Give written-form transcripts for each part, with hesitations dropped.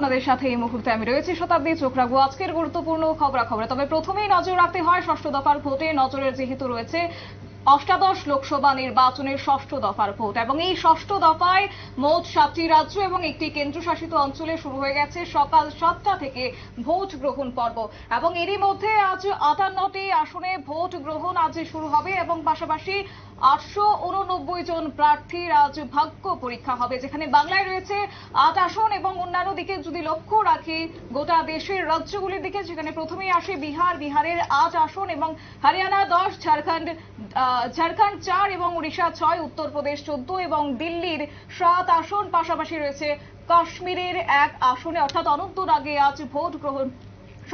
আপনাদের সাথে এই মুহূর্তে আমি রয়েছি শতাব্দী। চোখ রাখবো আজকের গুরুত্বপূর্ণ খবরাখবরে। তবে প্রথমেই নজর রাখতে হয় ষষ্ঠ দফার ভোটে। নজরের যেহেতু রয়েছে অষ্টাদশ লোকসভা নির্বাচনের ষষ্ঠ দফার ভোট এবং এই ষষ্ঠ দফায় মোট 7টি রাজ্য এবং একটি কেন্দ্রশাসিত অঞ্চলে শুরু হয়ে গেছে সকাল 7টা থেকে ভোট গ্রহণ পর্ব এবং এরই মধ্যে আজ 58টি আসনে ভোট গ্রহণ আজ শুরু হবে এবং পাশাপাশি 889 জন প্রার্থীর আজ ভাগ্য পরীক্ষা হবে, যেখানে বাংলায় রয়েছে 8 আসন এবং অন্যান্য দিকে যদি লক্ষ্য রাখি গোটা দেশের রাজ্যগুলির দিকে, যেখানে প্রথমেই আসে বিহারের 8 আসন এবং হরিয়ানা 10, ঝাড়খণ্ড 4 এবং উড়িষ্যা 6, উত্তরপ্রদেশ 14 এবং দিল্লির 7 আসন। পাশাপাশি রয়েছে কাশ্মীরের 1 আসনে, অর্থাৎ অনন্তনাগে আজ ভোট গ্রহণ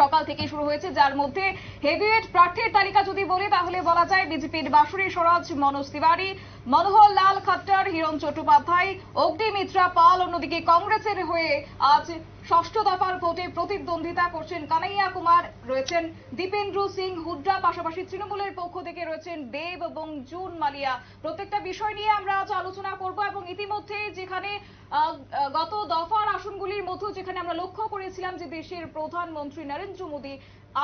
সকাল থেকে শুরু হয়েছে, যার মধ্যে হেভিওয়েট প্রার্থীর তালিকা যদি বলি তাহলে বলা যায় বিজেপির বাঁশুরি স্বরাজ, মনোজ তিওয়ারি, মনোহর লাল খট্টর, হিরণ চট্টোপাধ্যায়, অগ্নিমিত্রা পাল। অন্যদিকে কংগ্রেসের হয়ে আজ ষষ্ঠ দফার ভোটে প্রতিদ্বন্দ্বিতা করছেন কানাইয়া কুমার, রয়েছেন দীপেন্দ্র সিং হুড্ডা। পাশাপাশি তৃণমূলের পক্ষ থেকে রয়েছেন দেব এবং জুন মালিয়া। প্রত্যেকটা বিষয় নিয়ে আমরা আজ আলোচনা করব এবং ইতিমধ্যে যেখানে গত দফার আসনগুলির মধ্যে যেখানে আমরা লক্ষ্য করেছিলাম যে দেশের প্রধানমন্ত্রী নরেন্দ্র মোদী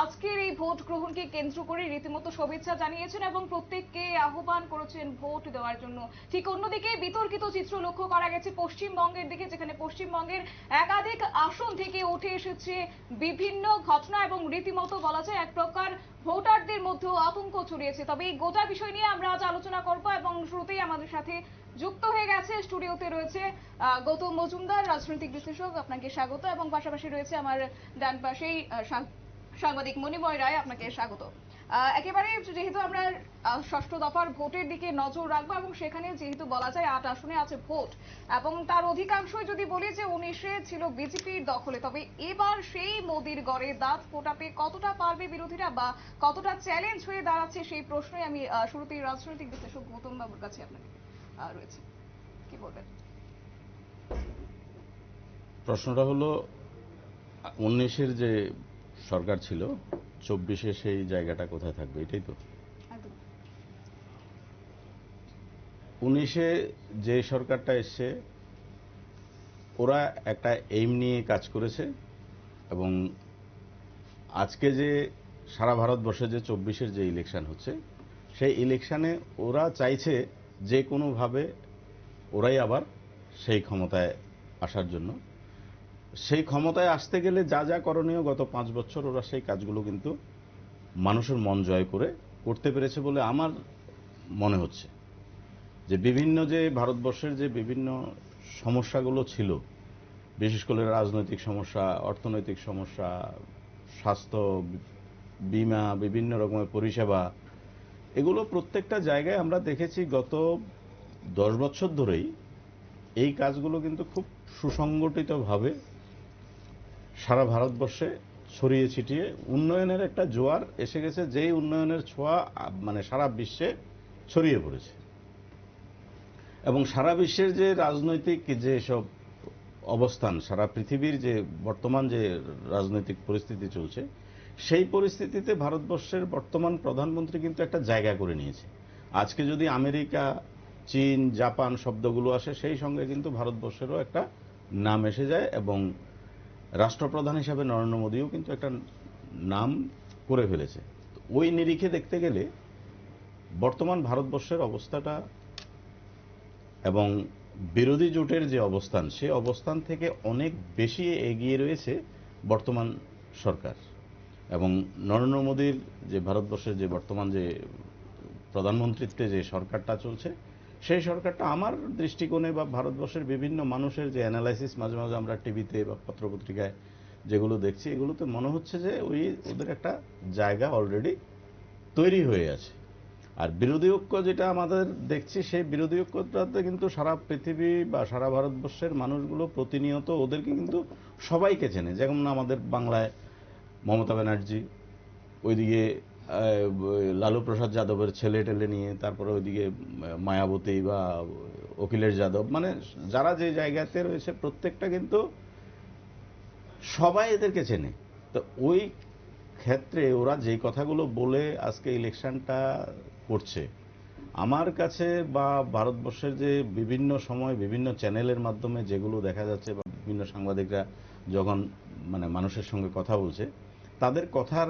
আজকের এই ভোট গ্রহণকে কেন্দ্র করে রীতিমতো শুভেচ্ছা জানিয়েছেন এবং প্রত্যেককে আহ্বান করেছেন ভোট দেওয়ার জন্য। ঠিক অন্যদিকে বিতর্কিত চিত্র লক্ষ্য করা গেছে পশ্চিমবঙ্গের দিকে, যেখানে পশ্চিমবঙ্গের একাধিক আসন থেকে উঠে এসেছে বিভিন্ন ঘটনা এবং রীতিমতো বলা যায় এক প্রকার ভোটারদের মধ্যেও আতঙ্ক ছড়িয়েছে। তবে এই গোটা বিষয় নিয়ে আমরা আজ আলোচনা করব এবং শুরুতেই আমাদের সাথে যুক্ত হয়ে গেছে, স্টুডিওতে রয়েছে গৌতম মজুমদার, রাজনৈতিক বিশ্লেষক, আপনাকে স্বাগত, এবং পাশাপাশি রয়েছে আমার ডান পাশেই সাংবাদিক মণিময় রায়, আপনাকে স্বাগত। একেবারে যেহেতু আমরা ষষ্ঠ দফার ভোটের দিকে নজর রাখবো এবং সেখানে যেহেতু বলা যায় 8 আসনে আছে ভোট এবং তার অধিকাংশই যদি বলি যে 19-এ ছিল বিজেপির দখলে, তবে এবার সেই মোদির গড়ে দাঁত ফোটাতে কতটা পারবে বিরোধীরা বা কতটা চ্যালেঞ্জ হয়ে দাঁড়াচ্ছে সেই প্রশ্নই আমি শুরুতেই রাজনৈতিক বিশ্লেষক গৌতম বাবুর কাছে আপনাকে রয়েছে, কি বলবেন? প্রশ্নটা হলো 19-এর যে সরকার ছিল 24-এ সেই জায়গাটা কোথায় থাকবে, এটাই তো। 19-এ যে সরকারটা এসছে ওরা একটা এইম নিয়ে কাজ করেছে এবং আজকে যে সারা ভারতবর্ষে যে 24-এর যে ইলেকশন হচ্ছে সেই ইলেকশনে ওরা চাইছে যে কোনোভাবে ওরাই আবার সেই ক্ষমতায় আসার জন্য। সেই ক্ষমতায় আসতে গেলে যা যা করণীয় গত 5 বছর ওরা সেই কাজগুলো কিন্তু মানুষের মন জয় করে করতে পেরেছে বলে আমার মনে হচ্ছে। যে বিভিন্ন যে ভারতবর্ষের যে বিভিন্ন সমস্যাগুলো ছিল, বিশেষ করে রাজনৈতিক সমস্যা, অর্থনৈতিক সমস্যা, স্বাস্থ্য, বীমা, বিভিন্ন রকমের পরিষেবা, এগুলো প্রত্যেকটা জায়গায় আমরা দেখেছি গত 10 বছর ধরেই এই কাজগুলো কিন্তু খুব সুসংগঠিতভাবে সারা ভারতবর্ষে ছড়িয়ে ছিটিয়ে উন্নয়নের একটা জোয়ার এসে গেছে, যেই উন্নয়নের ছোঁয়া মানে সারা বিশ্বে ছড়িয়ে পড়েছে। এবং সারা বিশ্বের যে রাজনৈতিক যে সব অবস্থান, সারা পৃথিবীর যে বর্তমান যে রাজনৈতিক পরিস্থিতি চলছে, সেই পরিস্থিতিতে ভারতবর্ষের বর্তমান প্রধানমন্ত্রী কিন্তু একটা জায়গা করে নিয়েছে। আজকে যদি আমেরিকা, চীন, জাপান শব্দগুলো আসে, সেই সঙ্গে কিন্তু ভারতবর্ষেরও একটা নাম এসে যায় এবং রাষ্ট্রপ্রধান হিসাবে নরেন্দ্র মোদীও কিন্তু একটা নাম করে ফেলেছে। ওই নিরিখে দেখতে গেলে বর্তমান ভারতবর্ষের অবস্থাটা এবং বিরোধী জোটের যে অবস্থান, সে অবস্থান থেকে অনেক বেশি এগিয়ে রয়েছে বর্তমান সরকার। এবং নরেন্দ্র মোদীর যে ভারতবর্ষের যে বর্তমান যে প্রধানমন্ত্রীত্বে যে সরকারটা চলছে, সেই সরকারটা আমার দৃষ্টিকোণে বা ভারতবর্ষের বিভিন্ন মানুষের যে অ্যানালাইসিস মাঝে মাঝে আমরা টিভিতে বা পত্রপত্রিকায় যেগুলো দেখছি, এগুলোতে মনে হচ্ছে যে ওদের একটা জায়গা অলরেডি তৈরি হয়ে আছে। আর বিরোধী ঐক্য যেটা আমাদের দেখছি, সেই বিরোধী ঐক্যটাতে কিন্তু সারা পৃথিবী বা সারা ভারতবর্ষের মানুষগুলো প্রতিনিয়ত ওদেরকে কিন্তু সবাইকে চেনে। যেমন আমাদের বাংলায় মমতা ব্যানার্জি, ওইদিকে লালু প্রসাদ যাদবের ছেলে টেলে নিয়ে, তারপরে ওইদিকে মায়াবতী বা অখিলেশ যাদব, মানে যারা যে জায়গাতে রয়েছে প্রত্যেকটা কিন্তু সবাই এদেরকে চেনে। তো ওই ক্ষেত্রে ওরা যে কথাগুলো বলে আজকে ইলেকশনটা করছে, আমার কাছে বা ভারতবর্ষের যে বিভিন্ন সময় বিভিন্ন চ্যানেলের মাধ্যমে যেগুলো দেখা যাচ্ছে বা বিভিন্ন সাংবাদিকরা যখন মানে মানুষের সঙ্গে কথা বলছে, তাদের কথার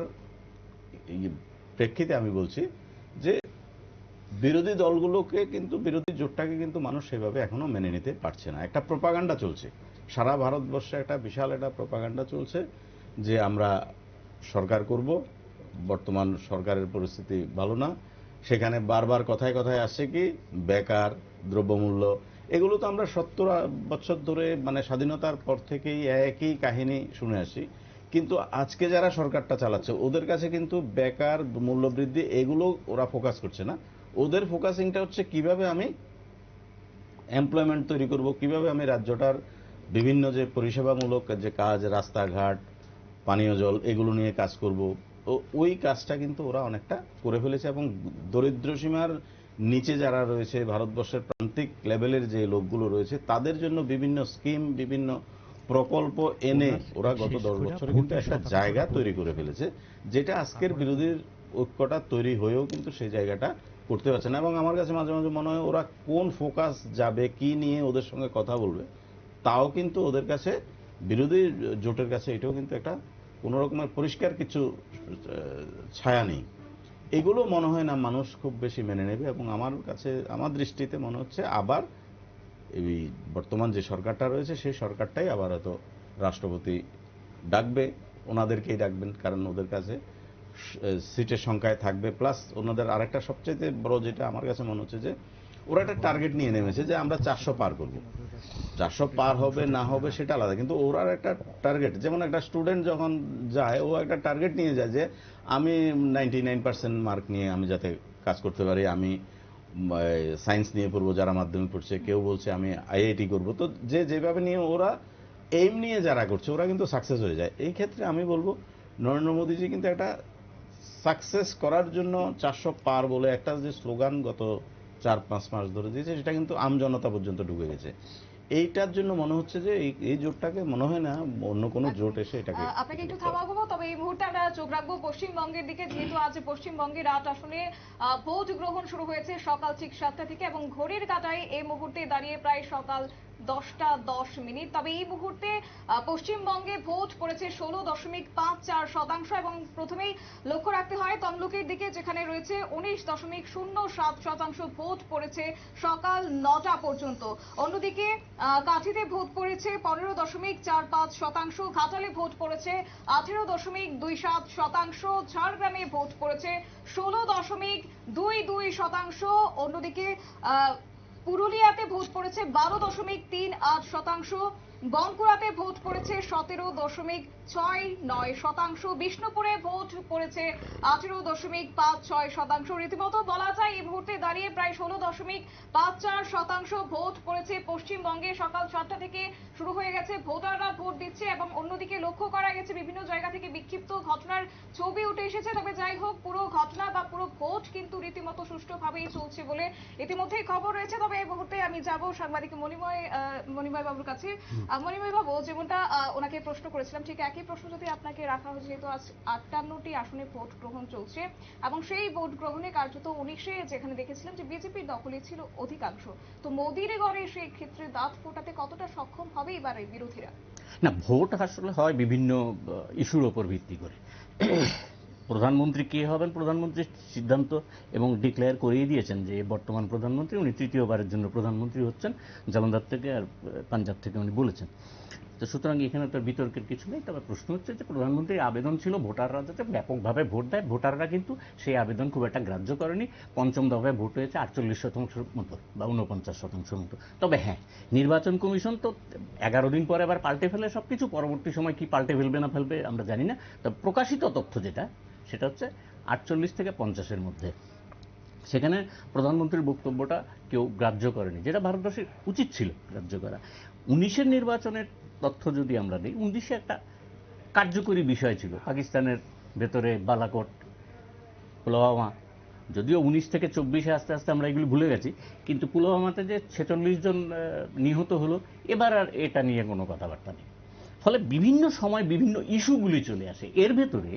প্রেক্ষিতে আমি বলছি যে বিরোধী দলগুলোকে কিন্তু, বিরোধী জোটটাকে কিন্তু মানুষ সেভাবে এখনো মেনে নিতে পারছে না। একটা প্রোপাগান্ডা চলছে সারা ভারতবর্ষে, একটা বিশাল একটা প্রোপাগান্ডা চলছে যে আমরা সরকার করব, বর্তমান সরকারের পরিস্থিতি ভালো না। সেখানে বারবার কথায় কথায় আসছে কি বেকার, দ্রব্যমূল্য, এগুলো তো আমরা 70 বছর ধরে মানে স্বাধীনতার পর থেকেই একই কাহিনী শুনে আসি। কিন্তু আজকে যারা সরকারটা চালাচ্ছে ওদের কাছে কিন্তু বেকার, মূল্যবৃদ্ধি এগুলো ওরা ফোকাস করছে না। ওদের ফোকাসিংটা হচ্ছে কিভাবে আমি এমপ্লয়মেন্ট তৈরি করব, কিভাবে আমি রাজ্যটার বিভিন্ন যে পরিষেবামূলক যে কাজ, রাস্তাঘাট, পানীয় জল, এগুলো নিয়ে কাজ করব। ওই কাজটা কিন্তু ওরা অনেকটা করে ফেলেছে এবং দরিদ্র সীমার নিচে যারা রয়েছে, ভারতবর্ষের প্রান্তিক লেভেলের যে লোকগুলো রয়েছে, তাদের জন্য বিভিন্ন স্কিম, বিভিন্ন প্রকল্প এনে ওরা গত 10 বছরে কিন্তু একটা জায়গা তৈরি করে ফেলেছে, যেটা আজকের বিরোধীর ঐক্যটা তৈরি হয়েও কিন্তু সেই জায়গাটা করতে পারছে না। এবং আমার কাছে মাঝে মাঝে মনে হয় ওরা কোন ফোকাস যাবে, কি নিয়ে ওদের সঙ্গে কথা বলবে, তাও কিন্তু ওদের কাছে, বিরোধী জোটের কাছে এটাও কিন্তু একটা কোন রকমের পরিষ্কার কিছু ছায়া নেই। এগুলো মনে হয় না মানুষ খুব বেশি মেনে নেবে। এবং আমার কাছে, আমার দৃষ্টিতে মনে হচ্ছে আবার এই বর্তমান যে সরকারটা রয়েছে সেই সরকারটাই আবার হয়তো রাষ্ট্রপতি ডাকবে, ওনাদেরকেই ডাকবেন, কারণ ওদের কাছে সিটের সংখ্যায় থাকবে। প্লাস ওনাদের আরেকটা সবচেয়ে বড় যেটা আমার কাছে মনে হচ্ছে যে ওরা একটা টার্গেট নিয়ে নেমেছে যে আমরা 400 পার করব। 400 পার হবে না হবে সেটা আলাদা, কিন্তু ওরা একটা টার্গেট, যেমন একটা স্টুডেন্ট যখন যায় ও একটা টার্গেট নিয়ে যায় যে আমি 99% মার্ক নিয়ে আমি যাতে কাজ করতে পারি, আমি সায়েন্স নিয়ে পড়বো যারা মাধ্যমিক পড়ছে, কেউ বলছে আমি আইআইটি করব। তো যে যেভাবে নিয়ে ওরা এইম নিয়ে যারা করছে ওরা কিন্তু সাকসেস হয়ে যায়। এই ক্ষেত্রে আমি বলবো নরেন্দ্র মোদীজি কিন্তু একটা সাকসেস করার জন্য 400 পার বলে একটা যে স্লোগান গত 4-5 মাস ধরে দিয়েছে, সেটা কিন্তু আমজনতা পর্যন্ত ঢুকে গেছে। এইটার জন্য মনে হচ্ছে যে এই জোটটাকে মনে হয় না অন্য কোনো জোট এসে এটাকে আপনাকে একটু থামাবো, তবে এই মুহূর্তে আমরা চোখ রাখবো পশ্চিমবঙ্গের দিকে, যেহেতু আজ পশ্চিমবঙ্গের 8 আসনে ভোট গ্রহণ শুরু হয়েছে সকাল ঠিক 7টা থেকে এবং ঘড়ির কাঁটায় এই মুহূর্তে দাঁড়িয়ে প্রায় সকাল 10টা 10 মিনিট। তবে এই মুহূর্তে পশ্চিমবঙ্গে ভোট পড়েছে 16.54% এবং প্রথমেই লক্ষ্য রাখতে হয় তমলুকের দিকে, যেখানে রয়েছে 19.07% ভোট পড়েছে সকাল 9টা পর্যন্ত। অন্যদিকে কাঠিতে ভোট পড়েছে 15.45%, ঘাটালে ভোট পড়েছে 18.27%, ঝাড়গ্রামে ভোট পড়েছে 16.22%। অন্যদিকে পুরুলিয়াতে ভোট পড়েছে 12.38%, বাঁকুড়াতে ভোট পড়েছে 17.69%, বিষ্ণুপুরে ভোট পড়েছে 18.56%। রীতিমতো বলা যায় এই মুহূর্তে দাঁড়িয়ে প্রায় 16.54% ভোট পড়েছে পশ্চিমবঙ্গে। সকাল 7টা থেকে শুরু হয়ে গেছে, ভোটাররা ভোট দিচ্ছে এবং অন্যদিকে লক্ষ্য করা গেছে বিভিন্ন জায়গা থেকে বিক্ষিপ্ত ঘটনার ছবি উঠে এসেছে। তবে যাই হোক, পুরো ঘটনা বা পুরো ভোট কিন্তু রীতিমতো সুষ্ঠুভাবেই চলছে বলে ইতিমধ্যেই খবর রয়েছে। তবে এই মুহূর্তে আমি যাব সাংবাদিক মণিময় বাবুর কাছে। মণিময় বাবু, যেমনটা ওনাকে প্রশ্ন করেছিলাম ঠিক একই প্রশ্ন যদি আপনাকে রাখা হয়, যেহেতু আজ 58টি আসনে ভোট গ্রহণ চলছে এবং সেই ভোট গ্রহণে কার্যত 19-এ যেখানে দেখেছিলাম যে বিজেপির দখলে ছিল অধিকাংশ, তো মোদির গড়ে সেই ক্ষেত্রে দাঁত ফোটাতে কতটা সক্ষম হবে এবারে বিরোধীরা? না, ভোট আসলে হয় বিভিন্ন ইস্যুর ওপর ভিত্তি করে। প্রধানমন্ত্রী কে হবেন, প্রধানমন্ত্রীর সিদ্ধান্ত এবং ডিক্লেয়ার করিয়ে দিয়েছেন যে বর্তমান প্রধানমন্ত্রী, উনি তৃতীয়বারের জন্য প্রধানমন্ত্রী হচ্ছেন, জালন্ধার থেকে আর পাঞ্জাব থেকে উনি বলেছেন। তো সুতরাং এখানে তো বিতর্কের কিছু নেই। তবে প্রশ্ন হচ্ছে যে প্রধানমন্ত্রীর আবেদন ছিল ভোটাররা যাতে ব্যাপকভাবে ভোট দেয়, ভোটাররা কিন্তু সেই আবেদন খুব একটা গ্রাহ্য করেনি। পঞ্চম দফায় ভোট হয়েছে 48% মতো বা 49% মতো। তবে হ্যাঁ, নির্বাচন কমিশন তো 11 দিন পরে আবার পাল্টে ফেলে সবকিছু, পরবর্তী সময় কি পাল্টে ফেলবে না ফেলবে আমরা জানি না। তবে প্রকাশিত তথ্য যেটা, সেটা হচ্ছে 48 থেকে 50-এর মধ্যে। সেখানে প্রধানমন্ত্রীর বক্তব্যটা কেউ গ্রাহ্য করেনি, যেটা ভারতবর্ষের উচিত ছিল গ্রাহ্য করা। 19-এর নির্বাচনের তথ্য যদি আমরা দিই, 19-এ একটা কার্যকরী বিষয় ছিল পাকিস্তানের ভেতরে বালাকোট, পুলওয়ামা। যদিও 19 থেকে 24-এ আস্তে আস্তে আমরা এগুলো ভুলে গেছি, কিন্তু পুলওয়ামাতে যে 46 জন নিহত হলো, এবার আর এটা নিয়ে কোনো কথাবার্তা নেই। ফলে বিভিন্ন সময় বিভিন্ন ইস্যুগুলি চলে আসে। এর ভেতরে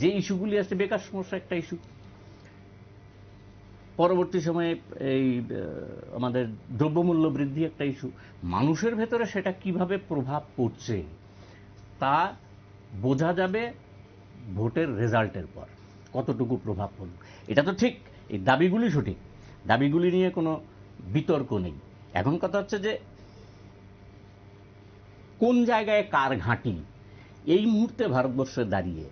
যে ইস্যুগুলি আসে, বেকার সমস্যা একটা ইস্যু, পরবর্তী সময়ে এই আমাদের দ্রব্যমূল্য বৃদ্ধি একটা ইস্যু, মানুষের ভেতরে সেটা কিভাবে প্রভাব পড়ছে তা বোঝা যাবে ভোটের রেজাল্টের পর কতটুকু প্রভাব পড়ল। এটা তো ঠিক, এই দাবিগুলি সঠিক, দাবিগুলি নিয়ে কোনো বিতর্ক নেই। এখন কথা হচ্ছে যে কোন জায়গায় কার ঘাঁটি, এই মুহূর্তে ভারতবর্ষে দাঁড়িয়ে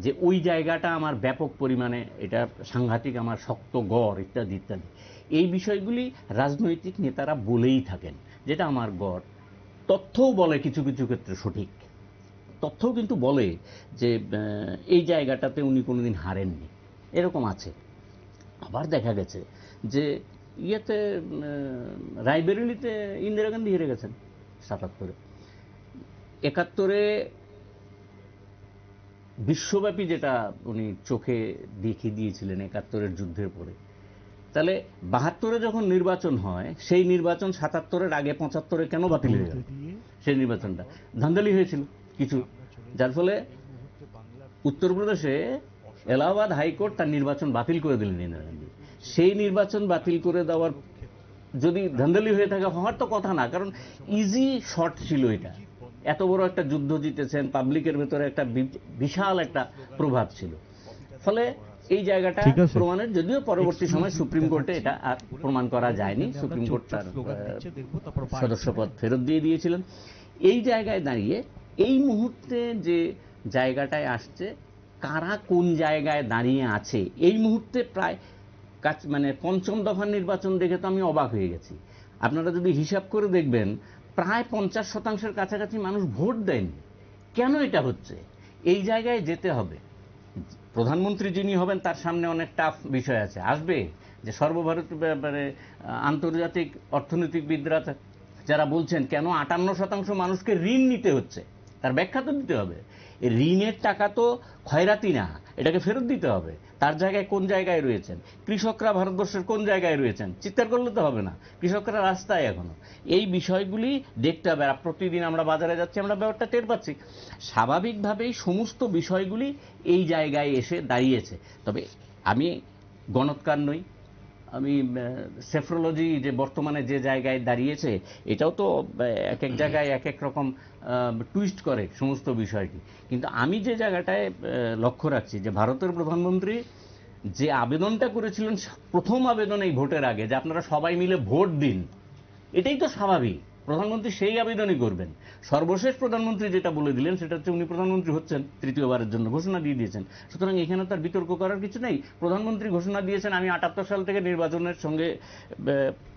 যে ওই জায়গাটা আমার ব্যাপক পরিমাণে এটা সাংঘাতিক, আমার শক্ত গড় ইত্যাদি ইত্যাদি, এই বিষয়গুলি রাজনৈতিক নেতারা বলেই থাকেন, যেটা আমার গড়। তথ্যও বলে কিছু কিছু ক্ষেত্রে সঠিক, তথ্যও কিন্তু বলে যে এই জায়গাটাতে উনি কোনোদিন হারেননি, এরকম আছে। আবার দেখা গেছে যে ইয়েতে রায়বেরেলিতে ইন্দিরা গান্ধী হেরে গেছেন ৭৭-এ। ৭১-এ বিশ্বব্যাপী যেটা উনি চোখে দেখিয়ে দিয়েছিলেন ৭১-এর যুদ্ধের পরে, তাহলে ৭২-এ যখন নির্বাচন হয়, সেই নির্বাচন ৭৭-এর আগে ৭৫-এ কেন বাতিল হয়ে গেল? সেই নির্বাচনটা ধান্দালি হয়েছিল কিছু, যার ফলে উত্তরপ্রদেশে এলাহাবাদ হাইকোর্ট তার নির্বাচন বাতিল করে দিলেন ইন্দিরা গান্ধী। সেই নির্বাচন বাতিল করে দেওয়ার যদি ধান্দালি হয়ে থাকে, হওয়ার তো কথা না, কারণ ইজি শট ছিল এটা। এত বড় একটা যুদ্ধ জিতেছেন, পাবলিকের ভেতরে একটা বিশাল একটা প্রভাব ছিল। ফলে এই জায়গাটা প্রমাণের, যদিও পরবর্তী সময় সুপ্রিম কোর্টে এটা আর প্রমাণ করা যায়নি, সুপ্রিম কোর্ট তার সদস্যপদ ফেরত দিয়ে দিয়েছিলেন। এই জায়গায় দাঁড়িয়ে এই মুহূর্তে যে জায়গাটায় আসছে, কারা কোন জায়গায় দাঁড়িয়ে আছে এই মুহূর্তে, প্রায় মানে পঞ্চম দফার নির্বাচন দেখে তো আমি অবাক হয়ে গেছি। আপনারা যদি হিসাব করে দেখবেন, প্রায় 50% কাছাকাছি মানুষ ভোট দেয়নি। কেন এটা হচ্ছে? এই জায়গায় যেতে হবে। প্রধানমন্ত্রী যিনি হবেন তার সামনে অনেক টাফ বিষয় আছে, আসবে যে সর্বভারতীয় ব্যাপারে আন্তর্জাতিক অর্থনীতিবিদরা যারা বলছেন কেন 58% মানুষকে ঋণ নিতে হচ্ছে, তার ব্যাখ্যা তো দিতে হবে। এই ঋণের টাকা তো খয়রাতি না, এটাকে ফেরত দিতে হবে। তার জায়গায় কোন জায়গায় রয়েছেন? কৃষকরা ভারতবর্ষের কোন জায়গায় রয়েছেন? চিৎকার করলে তো হবে না, কৃষকরা রাস্তায় এখনো। এই বিষয়গুলি দেখতে হবে। আর প্রতিদিন আমরা বাজারে যাচ্ছি, আমরা ব্যাপারটা টের পাচ্ছি। স্বাভাবিকভাবেই সমস্ত বিষয়গুলি এই জায়গায় এসে দাঁড়িয়েছে। তবে আমি গণৎকার নই, আমি সেফ্রোলজি যে বর্তমানে যে জায়গায় দাঁড়িয়েছে, এটাও তো এক এক জায়গায় এক এক রকম টুইস্ট করে সমস্ত বিষয়টি। কিন্তু আমি যে জায়গাটায় লক্ষ্য রাখছি, যে ভারতের প্রধানমন্ত্রী যে আবেদনটা করেছিলেন প্রথম আবেদন এই ভোটের আগে, যে আপনারা সবাই মিলে ভোট দিন, এটাই তো স্বাভাবিক, প্রধানমন্ত্রী সেই আবেদনই করবেন। সর্বশেষ প্রধানমন্ত্রী যেটা বলে দিলেন সেটা হচ্ছে উনি প্রধানমন্ত্রী হচ্ছেন তৃতীয়বারের জন্য, ঘোষণা দিয়ে দিয়েছেন। সুতরাং এখানে তার বিতর্ক করার কিছু নেই। প্রধানমন্ত্রী ঘোষণা দিয়েছেন আমি ৭৮ সাল থেকে নির্বাচনের সঙ্গে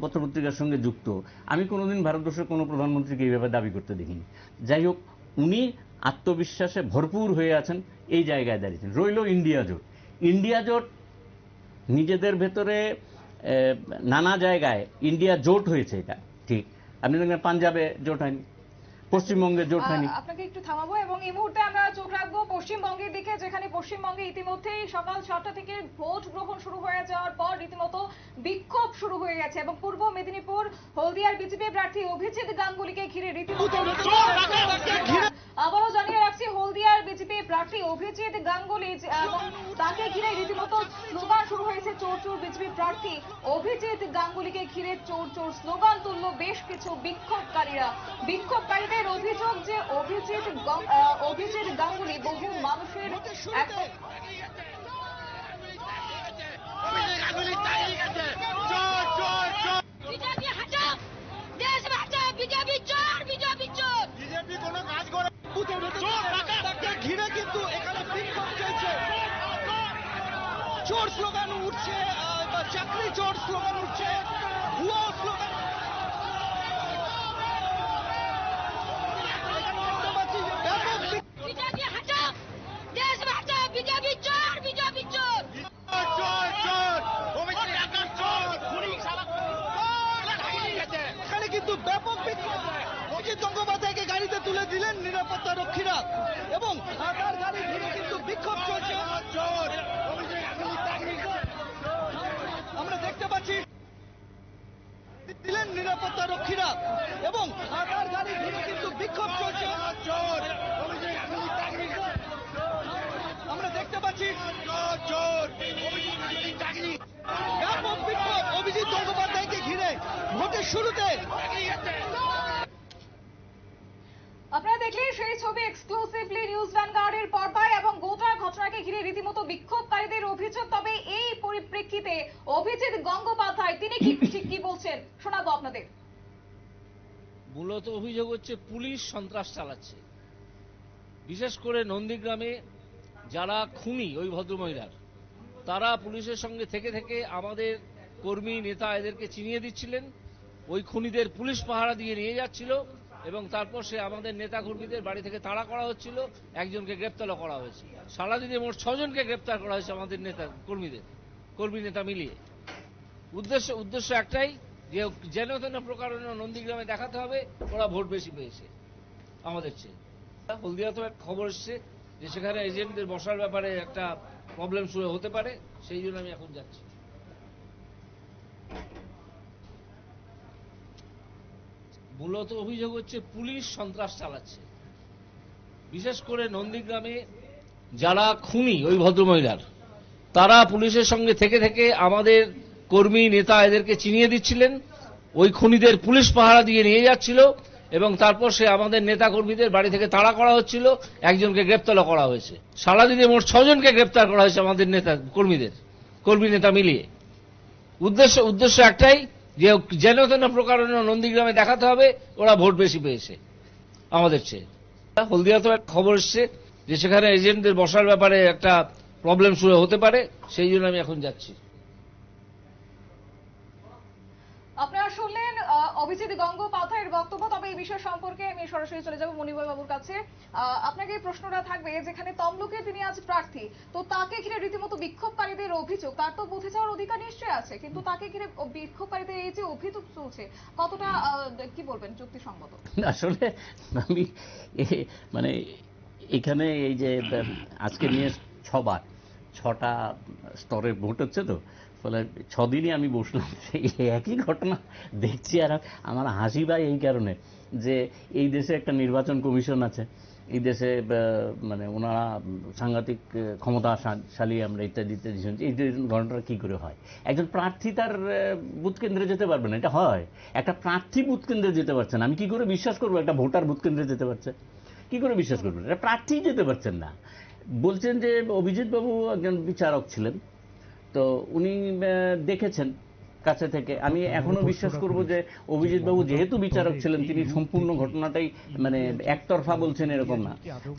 পত্রপত্রিকার সঙ্গে যুক্ত। আমি কোনোদিন ভারতবর্ষের কোনো প্রধানমন্ত্রীকে এইভাবে দাবি করতে দেখিনি। যাই হোক, উনি আত্মবিশ্বাসে ভরপুর হয়ে আছেন, এই জায়গায় দাঁড়িয়েছেন। রইল ইন্ডিয়া জোট। ইন্ডিয়া জোট নিজেদের ভেতরে নানা জায়গায় ইন্ডিয়া জোট হয়েছে, এটা ঠিক। আপনি দেখবেন পাঞ্জাবে জোট হয়নি, পশ্চিমবঙ্গে জোট হয়নি। আপনাকে একটু থামাবো এবং এই মুহূর্তে আমরা চোখ রাখবো পশ্চিমবঙ্গের দিকে, যেখানে পশ্চিমবঙ্গে ইতিমধ্যেই সকাল 6টা থেকে ভোট গ্রহণ শুরু হয়ে যাওয়ার পর রীতিমতো বিক্ষোভ শুরু হয়ে গেছে এবং পূর্ব মেদিনীপুর হলদিয়ার বিজেপি প্রার্থী অভিজিৎ গাঙ্গুলিকে ঘিরে রীতিমতো আবারও জানিয়ে রাখছি, হলদিয়ার বিজেপি প্রার্থী অভিজিৎ গাঙ্গুলি এবং তাকে ঘিরে রীতিমতো স্লোগান শুরু হয়েছে। চোর চোর বিজেপি প্রার্থী অভিজিৎ গাঙ্গুলিকে ঘিরে চোর চোর স্লোগান তুলল বেশ কিছু বিক্ষোভকারীদের অভিযোগ যে অভিজিৎ গাঙ্গুলি বহু মানুষের ঘিরে কিন্তু এখানে বিক্ষোভ চলছে, চোর স্লোগান উঠছে, চাকরি চোর স্লোগান উঠছে, ভুয়ো স্লোগান। এখানে কিন্তু ব্যাপক বিক্ষোভ। অজিত গঙ্গোপাধ্যায়কে গাড়িতে তুলে দিলেন নিরাপত্তা রক্ষীরা এবং তার গাড়ি ঘিরে কিন্তু বিক্ষোভ চলছে। আমরা দেখতে পাচ্ছি দিলেন নিরাপত্তা রক্ষীরা এবং তার গাড়ি ঘিরে কিন্তু বিক্ষোভ চলছে। আমরা দেখতে পাচ্ছি ব্যাপক বিক্ষোভ অভিজিৎ গঙ্গোপাধ্যায়কে ঘিরে ভোটের শুরুতে। আপনারা দেখলেন সেই ছবি এক্সক্লুসিভ হুগলি নিউজ ভ্যানগার্ডের পর্দায় এবং গোটা ঘটনাকে ঘিরে রীতিমতো বিক্ষোভকারীদের অভিযোগ। তবে এই পরিপ্রেক্ষিতে অভিজিৎ গঙ্গোপাধ্যায় তিনি ঠিক কি বলছেন শোনাবো আপনাদের। মূলত অভিযোগ হচ্ছে পুলিশ সন্ত্রাস চালাচ্ছে, বিশেষ করে নন্দীগ্রামে যারা খুনি ওই ভদ্রমহিলার, তারা পুলিশের সঙ্গে থেকে থেকে আমাদের কর্মী নেতা এদেরকে চিনিয়ে দিচ্ছিলেন। ওই খুনিদের পুলিশ পাহারা দিয়ে নিয়ে যাচ্ছিল এবং তারপর সে আমাদের নেতা কর্মীদের বাড়ি থেকে তাড়া করা হচ্ছিল। একজনকে গ্রেপ্তারও করা হয়েছে। সারাদিনে মোট 6 জনকে গ্রেপ্তার করা হয়েছে আমাদের নেতা কর্মী নেতা মিলিয়ে। উদ্দেশ্য একটাই যে যেন তেন প্রকারেণ নন্দীগ্রামে দেখাতে হবে ওরা ভোট বেশি পেয়েছে আমাদের চেয়ে। হলদিয়াতেও একটা খবর এসছে যে সেখানে এজেন্টদের বসার ব্যাপারে একটা প্রবলেম শুরু হতে পারে, সেই জন্য আমি এখন যাচ্ছি। মূলত অভিযোগ হচ্ছে পুলিশ সন্ত্রাস চালাচ্ছে, বিশেষ করে নন্দীগ্রামে যারা খুনি ওই ভদ্রমহিলার, তারা পুলিশের সঙ্গে থেকে থেকে আমাদের কর্মী নেতা এদেরকে চিনিয়ে দিচ্ছিলেন। ওই খুনিদের পুলিশ পাহারা দিয়ে নিয়ে যাচ্ছিল এবং তারপর সে আমাদের নেতা কর্মীদের বাড়ি থেকে তাড়া করা হচ্ছিল। একজনকে গ্রেপ্তারও করা হয়েছে। সারাদিনে মোট 6 জনকে গ্রেপ্তার করা হয়েছে আমাদের নেতা কর্মী নেতা মিলিয়ে। উদ্দেশ্য একটাই যে যেন তেন প্রকারেণ নন্দীগ্রামে দেখাতে হবে ওরা ভোট বেশি পেয়েছে আমাদের চেয়ে। হলদিয়াতেও একটা খবর এসছে যে সেখানে এজেন্টদের বসার ব্যাপারে একটা প্রবলেম শুরু হতে পারে, সেই জন্য আমি এখন যাচ্ছি। আপনারা শুনলেন অভিজিৎ গঙ্গোপাধ্যায়ের বক্তব্য। তবে এই বিষয় সম্পর্কে আমি সরাসরি চলে যাব মনিবল বাবুর কাছে। আপনাকে এই প্রশ্নটা থাকবে, যেখানে তমলুকে তিনি আজ প্রার্থী, তো তাকে ঘিরে রীতিমতো বিক্ষোভকারীদের অভিযোগ। তার তো বুঝে যাওয়ার অধিকার নিশ্চয়ই আছে, কিন্তু তাকে ঘিরে বিক্ষোভকারীদের এই যে অভিযোগ চলছে, কতটা কি বলবেন যুক্তিসঙ্গত? আসলে আমি মানে এখানে এই যে আজকে নিয়ে 6টা স্তরে ভোট হচ্ছে, তো ফলে 6 দিনই আমি বসলাম একই ঘটনা দেখছি। আর আমার হাসি পায় এই কারণে যে এই দেশে একটা নির্বাচন কমিশন আছে, এই দেশে মানে ওনারা সাংঘাতিক ক্ষমতাশালী, আমরা ইত্যাদি ইত্যাদি শুনছি। এই ঘটনাটা কী করে হয়? একজন প্রার্থী তার বুথ কেন্দ্রে যেতে পারবে না, এটা হয়? একটা প্রার্থী বুথ কেন্দ্রে যেতে পারছে না, আমি কি করে বিশ্বাস করবো একটা ভোটার বুথ কেন্দ্রে যেতে পারছে? কি করে বিশ্বাস করবেন? এটা প্রার্থী যেতে পারছেন না। বলছেন যে অভিজিৎ বাবু একজন বিচারক ছিলেন, তো উনি দেখেছেন কাছে থেকে। আমি এখনো বিশ্বাস করব যে অভিজিৎ বাবু যেহেতু বিচারক ছিলেন, তিনি সম্পূর্ণ ঘটনাটাই মানে একতরফা বলছেন এরকম না।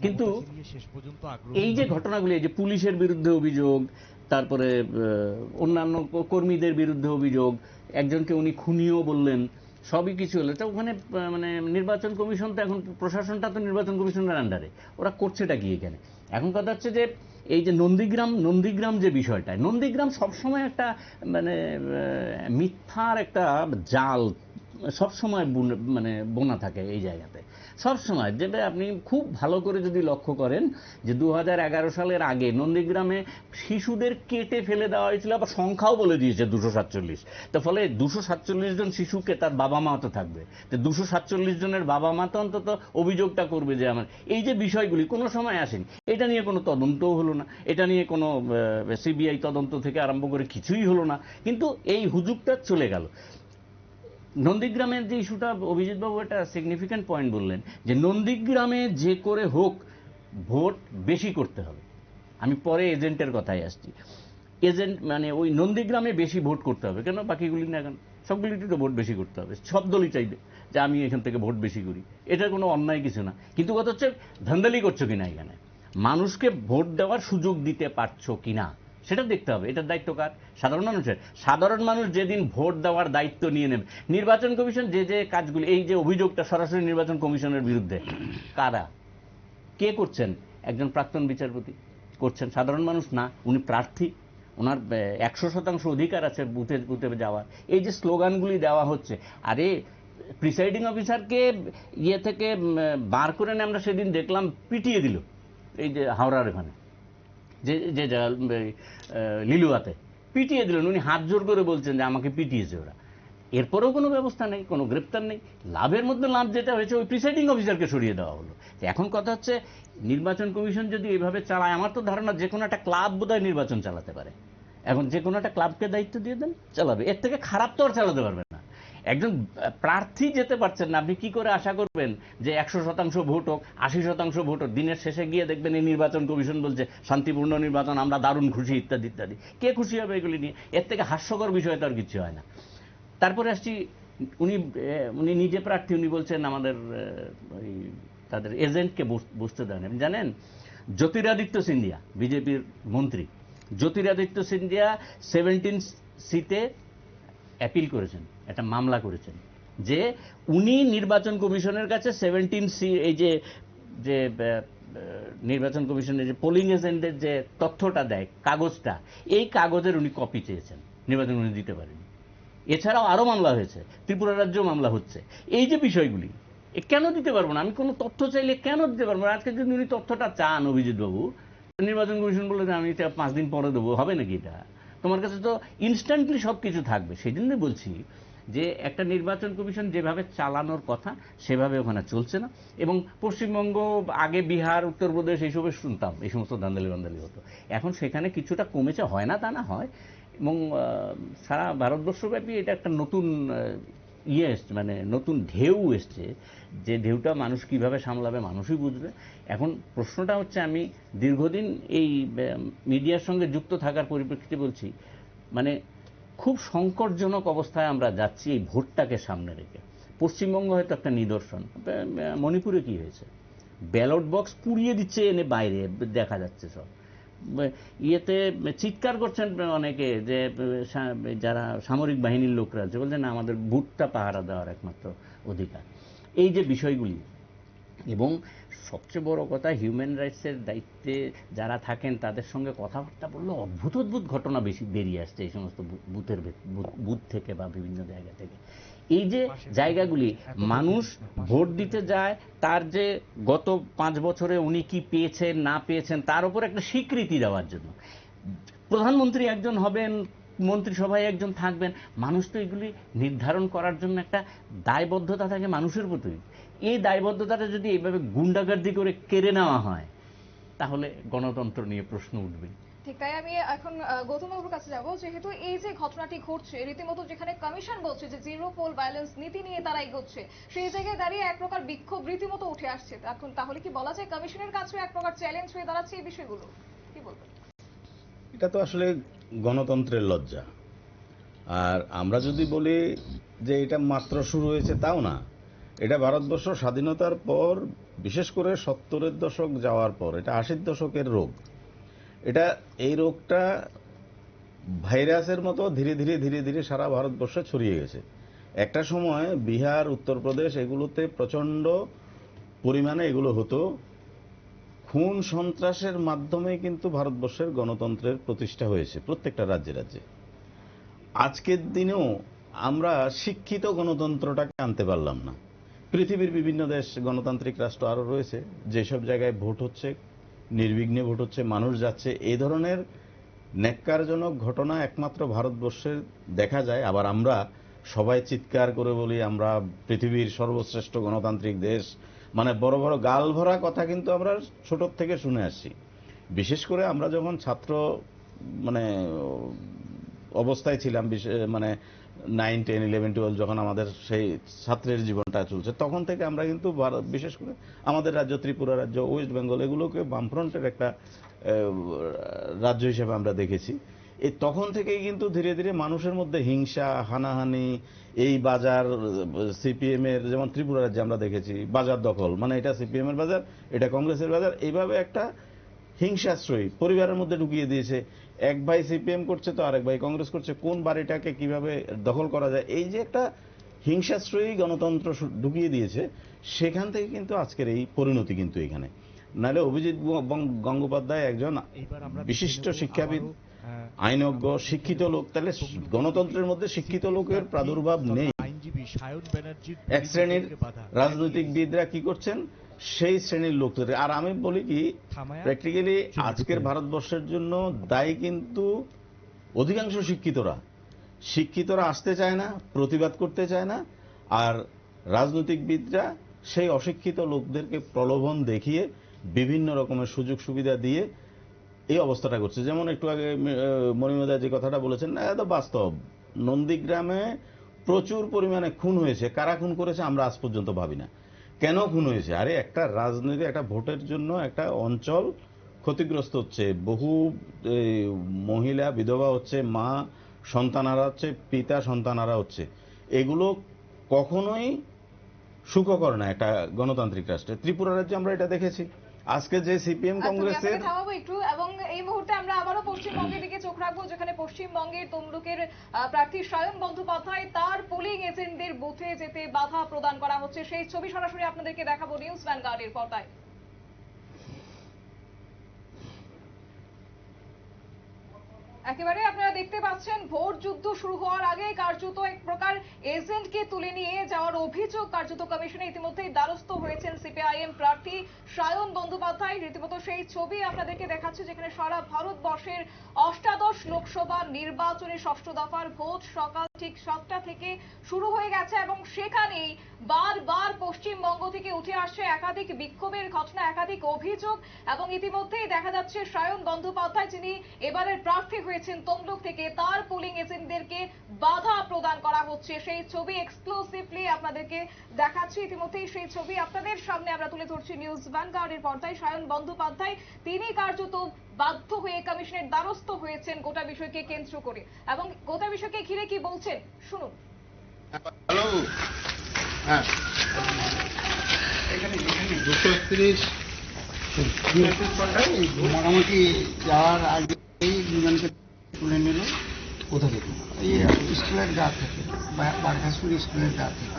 কিন্তু এই যে ঘটনাগুলি, এই যে পুলিশের বিরুদ্ধে অভিযোগ, তারপরে অন্যান্য কর্মীদের বিরুদ্ধে অভিযোগ, একজনকে উনি খুনিও বললেন, সবই কিছু হলো। তো ওখানে মানে নির্বাচন কমিশন তো এখন, প্রশাসনটা তো নির্বাচন কমিশনের আন্ডারে, ওরা করছেটা কি এখানে? এখন কথা হচ্ছে যে এই যে নন্দীগ্রাম যে বিষয়টা, নন্দীগ্রাম সবসময় একটা মানে মিথ্যার একটা জাল সবসময় মানে বোনা থাকে এই জায়গাতে সবসময়। যেটা আপনি খুব ভালো করে যদি লক্ষ্য করেন যে 2011 সালের আগে নন্দীগ্রামে শিশুদের কেটে ফেলে দেওয়া হয়েছিল, আবার সংখ্যাও বলে দিয়েছে 247। তো ফলে 247 জন শিশুকে তার বাবা মা তো থাকবে, তো 247 জনের বাবা মা তো অন্তত অভিযোগটা করবে যে আমার এই যে বিষয়গুলি কোনো সময় আসেনি। এটা নিয়ে কোনো তদন্তও হলো না, এটা নিয়ে কোনো সিবিআই তদন্ত থেকে আরম্ভ করে কিছুই হলো না, কিন্তু এই হুজুগটা চলে গেল। নন্দীগ্রামের যে ইস্যুটা অভিজিৎবাবু একটা সিগনিফিক্যান্ট পয়েন্ট বললেন যে নন্দীগ্রামে যে করে হোক ভোট বেশি করতে হবে। আমি পরে এজেন্টের কথায় আসছি। এজেন্ট মানে ওই নন্দীগ্রামে বেশি ভোট করতে হবে, কেন বাকিগুলি না, কেন সবগুলিতে তো ভোট বেশি করতে হবে। সব দলই চাইবে যে আমি এখান থেকে ভোট বেশি করি, এটা কোনো অন্যায় কিছু না। কিন্তু কথা হচ্ছে ধান্দালি করছো কিনা, এখানে মানুষকে ভোট দেওয়ার সুযোগ দিতে পারছো কিনা সেটা দেখতে হবে। এটার দায়িত্ব কার? সাধারণ মানুষের। সাধারণ মানুষ যেদিন ভোট দেওয়ার দায়িত্ব নিয়ে নেবে, নির্বাচন কমিশন যে কাজগুলি, এই যে অভিযোগটা সরাসরি নির্বাচন কমিশনের বিরুদ্ধে, কারা কে করছেন? একজন প্রাক্তন বিচারপতি করছেন, সাধারণ মানুষ না। উনি প্রার্থী, ওনার 100% অধিকার আছে বুথে বুথে যাওয়ার। এই যে স্লোগানগুলি দেওয়া হচ্ছে, আরে প্রিসাইডিং অফিসারকে ইয়ে থেকে বার করে নিয়ে আমরা সেদিন দেখলাম পিটিয়ে দিল, এই যে হাওড়ার এখানে যে লিলুয়াতে পিটিয়ে দিলেন। উনি হাত জোর করে বলছেন যে আমাকে পিটিয়েছে ওরা। এরপরেও কোনো ব্যবস্থা নেই, কোনো গ্রেপ্তার নেই। লাভের মধ্যে লাভ যেটা হয়েছে, ওই প্রিসাইডিং অফিসারকে সরিয়ে দেওয়া হলো। এখন কথা হচ্ছে নির্বাচন কমিশন যদি এইভাবে চালায়, আমার তো ধারণা যে কোনো একটা ক্লাব বোধহয় নির্বাচন চালাতে পারে। এখন যে কোনো একটা ক্লাবকে দায়িত্ব দিয়ে দেন, চালাবে। এর থেকে খারাপ তো আর চালাতে পারবে না। একজন প্রার্থী যেতে পারছেন না, আপনি কি করে আশা করবেন যে 100% ভোট হোক, 80% ভোট হোক? দিনের শেষে গিয়ে দেখবেন এই নির্বাচন কমিশন বলছে শান্তিপূর্ণ নির্বাচন, আমরা দারুণ খুশি, ইত্যাদি ইত্যাদি। কে খুশি হবে এগুলি নিয়ে? এর থেকে হাস্যকর বিষয় তো আর কিছু হয় না। তারপরে আসছি, উনি নিজে প্রার্থী, উনি বলছেন আমাদের ওই তাদের এজেন্টকে বুঝতে দেন। আপনি জানেন জ্যোতিরাদিত্য সিন্ধিয়া, বিজেপির মন্ত্রী, জ্যোতিরাদিত্য সিন্ধিয়া 17 সিতে অ্যাপিল করেছেন, একটা মামলা করেছেন যে উনি নির্বাচন কমিশনের কাছে 17 সি, এই যে যে নির্বাচন কমিশনের যে পোলিং এজেন্টদের যে তথ্যটা দেয়, কাগজটা, এই কাগজের উনি কপি চেয়েছেন, নির্বাচন উনি দিতে পারেনি। এছাড়াও আরও মামলা হয়েছে, ত্রিপুরা রাজ্যেও মামলা হচ্ছে। এই যে বিষয়গুলি, কেন দিতে পারবো না? আমি কোনো তথ্য চাইলে কেন দিতে পারবো না? আজকে যদি উনি তথ্যটা চান, অভিজিৎ বাবু, নির্বাচন কমিশন বলে যে আমি এটা 5 দিন পরে দেবো, হবে নাকি? এটা তোমার কাছে তো ইনস্ট্যান্টলি সব কিছু থাকবে। সেই জন্যই বলছি যে একটা নির্বাচন কমিশন যেভাবে চালানোর কথা সেভাবে ওখানে চলছে না। এবং পশ্চিমবঙ্গ, আগে বিহার, উত্তরপ্রদেশ, এইসবে শুনতাম এই সমস্ত দান্দালি বান্দালি হতো, এখন সেখানে কিছুটা কমেছে, হয় না তা না, হয়। এবং সারা ভারতবর্ষব্যাপী এটা একটা নতুন ইয়ে এসছে, মানে নতুন ঢেউ এসছে, যে ঢেউটা মানুষ কিভাবে সামলাবে মানুষই বুঝবে। এখন প্রশ্নটা হচ্ছে, আমি দীর্ঘদিন এই মিডিয়ার সঙ্গে যুক্ত থাকার পরিপ্রেক্ষিতে বলছি, মানে খুব সংকটজনক অবস্থায় আমরা যাচ্ছি এই ভোটটাকে সামনে রেখে। পশ্চিমবঙ্গ হয়তো একটা নিদর্শন, মণিপুরে কি হয়েছে, ব্যালট বক্স পুড়িয়ে দিচ্ছে এনে বাইরে, দেখা যাচ্ছে সব ইয়েতে। চিৎকার করছেন অনেকে, যে যারা সামরিক বাহিনীর লোকরা আছে, বলছেন না আমাদের বুথটা পাহারা দেওয়ার একমাত্র অধিকার। এই যে বিষয়গুলি, এবং সবচেয়ে বড় কথা, হিউম্যান রাইটসের দায়িত্বে যারা থাকেন তাদের সঙ্গে কথাবার্তা বললে অদ্ভুত অদ্ভুত ঘটনা বেশি বেরিয়ে আসছে এই সমস্ত বুথ থেকে বা বিভিন্ন জায়গা থেকে। এই যে জায়গাগুলি মানুষ ভোট দিতে যায়, তার যে গত 5 বছরে উনি কি পেয়েছেন না পেয়েছেন তার উপর একটা স্বীকৃতি দেওয়ার জন্য প্রধানমন্ত্রী একজন হবেন, মন্ত্রিসভায় একজন থাকবেন, মানুষ তো এগুলি নির্ধারণ করার জন্য একটা দায়বদ্ধতা থাকে মানুষের প্রতি। এই দায়বদ্ধতাটা যদি এইভাবে গুন্ডাগার্দি করে কেড়ে নেওয়া হয়, তাহলে গণতন্ত্র নিয়ে প্রশ্ন উঠবে। ঠিক তাই। আমি এখন গৌতম বাবুর কাছে যাব। যেহেতু এই যে ঘটনাটি ঘটছে, রীতিমতো যেখানে কমিশন বলছে যে জিরো পোল ভায়োলেন্স নীতি নিয়ে তারা এগোচ্ছে, সেই জায়গায় দাঁড়িয়ে এক প্রকার বিক্ষোভ রীতিমতো উঠে আসছে। এখন তাহলে কি বলা যায় কমিশনের কাছেও এক প্রকার চ্যালেঞ্জ হয়ে দাঁড়াচ্ছে এই বিষয়গুলো? কি বলবেন? এটা তো আসলে গণতন্ত্রের লজ্জা। আর আমরা যদি বলি যে এটা মাত্র শুরু হয়েছে, তাও না। এটা ভারতবর্ষ স্বাধীনতার পর, বিশেষ করে 70-এর দশক যাওয়ার পর, এটা 80-র দশকের রোগ। এটা, এই রোগটা ভাইরাসের মতো ধীরে ধীরে ধীরে ধীরে সারা ভারতবর্ষে ছড়িয়ে গেছে। একটা সময় বিহার, উত্তরপ্রদেশ, এগুলোতে প্রচণ্ড পরিমাণে এগুলো হতো। খুন সন্ত্রাসের মাধ্যমে কিন্তু ভারতবর্ষের গণতন্ত্রের প্রতিষ্ঠা হয়েছে প্রত্যেকটা রাজ্যে রাজ্যে। আজকের দিনেও আমরা শিক্ষিত গণতন্ত্রটাকে আনতে পারলাম না। পৃথিবীর বিভিন্ন দেশ, গণতান্ত্রিক রাষ্ট্র আরও রয়েছে, যেসব জায়গায় ভোট হচ্ছে, নির্বিঘ্নে ভোট হচ্ছে, মানুষ যাচ্ছে। এই ধরনের ন্যাক্কারজনক ঘটনা একমাত্র ভারতবর্ষের দেখা যায়। আবার আমরা সবাই চিৎকার করে বলি আমরা পৃথিবীর সর্বশ্রেষ্ঠ গণতান্ত্রিক দেশ, মানে বড় বড় গাল ভরা কথা কিন্তু আমরা ছোট থেকে শুনে আসছি। বিশেষ করে আমরা যখন ছাত্র মানে অবস্থায় ছিলাম, মানে 9, 10, 11, 12 যখন আমাদের সেই ছাত্রের জীবনটা চলছে, তখন থেকে আমরা কিন্তু বিশেষ করে আমাদের রাজ্য ত্রিপুরা রাজ্য, ওয়েস্ট বেঙ্গল, এগুলোকে বামফ্রন্টের একটা রাজ্য হিসেবে আমরা দেখেছি। এই তখন থেকেই কিন্তু ধীরে ধীরে মানুষের মধ্যে হিংসা, হানাহানি, এই বাজার সিপিএম এর, যেমন ত্রিপুরা রাজ্যে আমরা দেখেছি বাজার দখল, মানে এটা সিপিএম এর বাজার, এটা কংগ্রেসের বাজার, এইভাবে একটা হিংসাশ্রয়ী পরিবারের মধ্যে ঢুকিয়ে দিয়েছে। এক ভাই সিপিএম করছে তো আরেক ভাই কংগ্রেস করছে, কোন বাড়িটাকে কিভাবে দখল করা যায়, এই যে একটা হিংসাশ্রয়ী গণতন্ত্র ঢুকিয়ে দিয়েছে, সেখান থেকে কিন্তু আজকের এই পরিণতি কিন্তু এখানে। নাহলে অভিজিৎ গঙ্গোপাধ্যায় একজন বিশিষ্ট শিক্ষাবিদ, আইনজ্ঞ, শিক্ষিত লোক, তাহলে গণতন্ত্রের মধ্যে শিক্ষিত লোকের প্রাদুর্ভাব নেই। এক শ্রেণীর রাজনৈতিকবিদরা কি করছেন, সেই শ্রেণীর লোকদের। আর আমি বলি কি, প্র্যাকটিক্যালি আজকের ভারতবর্ষের জন্য দায়ী কিন্তু অধিকাংশ শিক্ষিতরা আসতে চায় না, প্রতিবাদ করতে চায় না, আর রাজনৈতিকবিদরা সেই অশিক্ষিত লোকদেরকে প্রলোভন দেখিয়ে বিভিন্ন রকমের সুযোগ সুবিধা দিয়ে এই অবস্থাটা করছে। যেমন একটু আগে মণিমদা যে কথাটা বলেছেন, এটা তো বাস্তব। নন্দীগ্রামে প্রচুর পরিমাণে খুন হয়েছে। কারা খুন করেছে আমরা আজ পর্যন্ত ভাবি না। কেন খুন হয়েছে? আরে একটা রাজনীতি, একটা ভোটের জন্য একটা অঞ্চল ক্ষতিগ্রস্ত হচ্ছে, বহু মহিলা বিধবা হচ্ছে, মা সন্তান হারাচ্ছে, পিতা সন্তান হারা হচ্ছে। এগুলো কখনোই সুখকর না একটা গণতান্ত্রিক রাষ্ট্রে। ত্রিপুরা রাজ্যে আমরা এটা দেখেছি। আজকে যে সিপিএম কংগ্রেসের থামাবো একটু, এবং এই মুহূর্তে আমরা আবারও পশ্চিমবঙ্গের দিকে চোখ রাখবো, যেখানে পশ্চিমবঙ্গের তমলুকের প্রার্থী সায়ন বন্দ্যোপাধ্যায় তার পোলিং এজেন্টদের বুথে যেতে বাধা প্রদান করা হচ্ছে, সেই ছবি সরাসরি আপনাদেরকে দেখাবো নিউজ ভ্যানগার্ডের পর্দায়। একেবারে আপনারা দেখতে পাচ্ছেন ভোট যুদ্ধ শুরু হওয়ার আগে কার্যত এক প্রকার এজেন্টকে তুলে নিয়ে যাওয়ার অভিযোগ কার্যত কমিশনে ইতিমধ্যেই দ্বারস্থ হয়েছেন সিপিআইএম প্রার্থী সায়ন বন্দ্যোপাধ্যায়। রীতিমতো সেই ছবি আপনাদেরকে দেখাচ্ছে, যেখানে সারা ভারতবর্ষের অষ্টাদশ লোকসভা নির্বাচনের ষষ্ঠ দফার ভোট সকাল ঠিক 7টা থেকে শুরু হয়ে গেছে, এবং সেখানেই বারবার পশ্চিমবঙ্গ থেকে উঠে আসছে একাধিক বিক্ষোভের ঘটনা, একাধিক অভিযোগ, এবং ইতিমধ্যেই দেখা যাচ্ছে সায়ন বন্দ্যোপাধ্যায়, যিনি এবারের প্রার্থী হয়েছেন তমলুক থেকে, তার পোলিং এজেন্টদেরকে বাধা প্রদান করা হচ্ছে। সেই ছবি এক্সক্লুসিভলি আপনাদেরকে দেখাচ্ছি। ইতিমধ্যেই সেই ছবি আপনাদের সামনে আমরা তুলে ধরছি নিউজ ভ্যানগার্ডের পর্দায়। সায়ন বন্দ্যোপাধ্যায় তিনি কার্যত বাধ্য হয়ে কমিশনের দ্বারস্থ হয়েছেন গোটা বিষয়কে কেন্দ্র করে, এবং গোটা বিষয়কে ঘিরে কি বলছেন শুনুন। হ্যালো, হ্যাঁ, এখানে 230 মোটামুটি যাওয়ার আগেই দুজনকে তুলে নিল। কোথা থেকে? এই স্কুলের গা থেকে, বারঘাসপুর স্কুলের গা থেকে।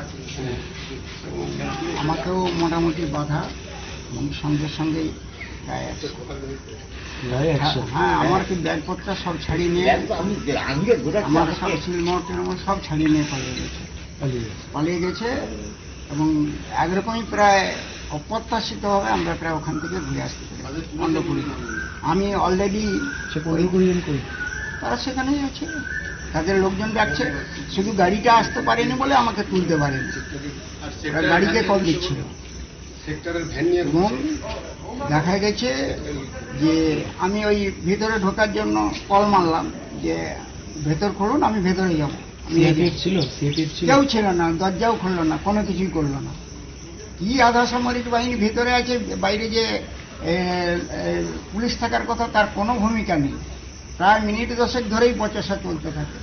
এবং আমাকেও মোটামুটি বাধা, এবং সঙ্গে সঙ্গেই গায়ে আছে। হ্যাঁ, আমার কি ব্যাগপত্র সব ছাড়িয়ে নিয়ে, আমার সব সিলমোট সব ছাড়িয়ে নিয়ে পালিয়ে গেছে। এবং একরকমই প্রায় অপ্রত্যাশিতভাবে আমরা প্রায় ওখান থেকে ঘুরে আসতে পারি অন্নপুরি। আমি অলরেডি করি, তারা সেখানেই আছে, তাদের লোকজন যাচ্ছে, শুধু গাড়িটা আসতে পারেনি বলে আমাকে তুলতে পারেনি, গাড়িকে কল দিচ্ছিল। এবং দেখা গেছে যে আমি ওই ভিতরে ঢোকার জন্য কল মারলাম যে ভেতর খুলুন, আমি ভেতরে যাবো। কেউ ছিল না, দরজাও খুললো না, কোনো কিছুই করলো না। কি আধা সামরিক বাহিনী ভিতরে আছে, বাইরে যে পুলিশ থাকার কথা তার কোনো ভূমিকা নেই। প্রায় মিনিট 10 ধরেই বচসা চলতে থাকে,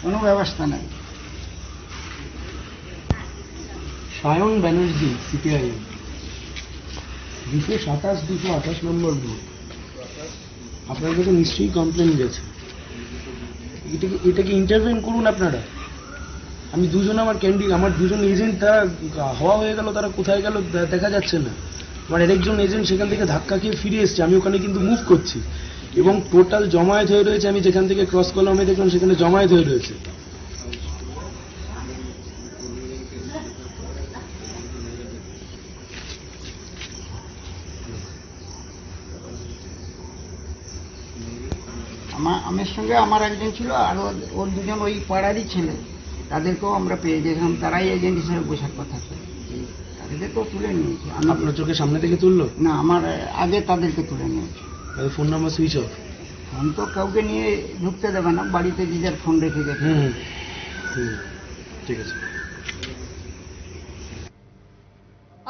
কোনো ব্যবস্থা নেই। সায়ন ব্যানার্জি, সিপিআইএম, 227, 228 নম্বর বুথ। আপনার কাছে নিশ্চয়ই কমপ্লেন গেছে, এটাকে ইন্টারভেন করুন আপনারা। আমি দুজন আমার দুজন এজেন্ট তারা হওয়া হয়ে গেল, তারা কোথায় গেল দেখা যাচ্ছে না। আমার আরেকজন এজেন্ট সেখান থেকে ধাক্কা খেয়ে ফিরে এসছে, আমি ওখানে কিন্তু মুভ করছি, এবং টোটাল জমায়েত হয়ে রয়েছে। আমি যেখান থেকে ক্রস করলাম আমি দেখলাম সেখানে জমায়েত হয়ে রয়েছে। আমার সঙ্গে আমার একজন ছিল, আর ওর দুজন ওই পাড়ারই ছেলে, তাদেরকেও আমরা পেয়ে গেছিলাম। তারাই এজেন্ট হিসেবে বসার কথা ছিল, তাদেরকেও তুলে নিয়েছে। আপনার চোখের সামনে থেকে তুললো না, আমার আগে তাদেরকে তুলে নিয়েছে। Phone number switch off. Phone তো কাউকে নিয়ে ঢুকতে দেবে না, বাড়িতে যে যার ফোন রেখে গেছে। ঠিক আছে।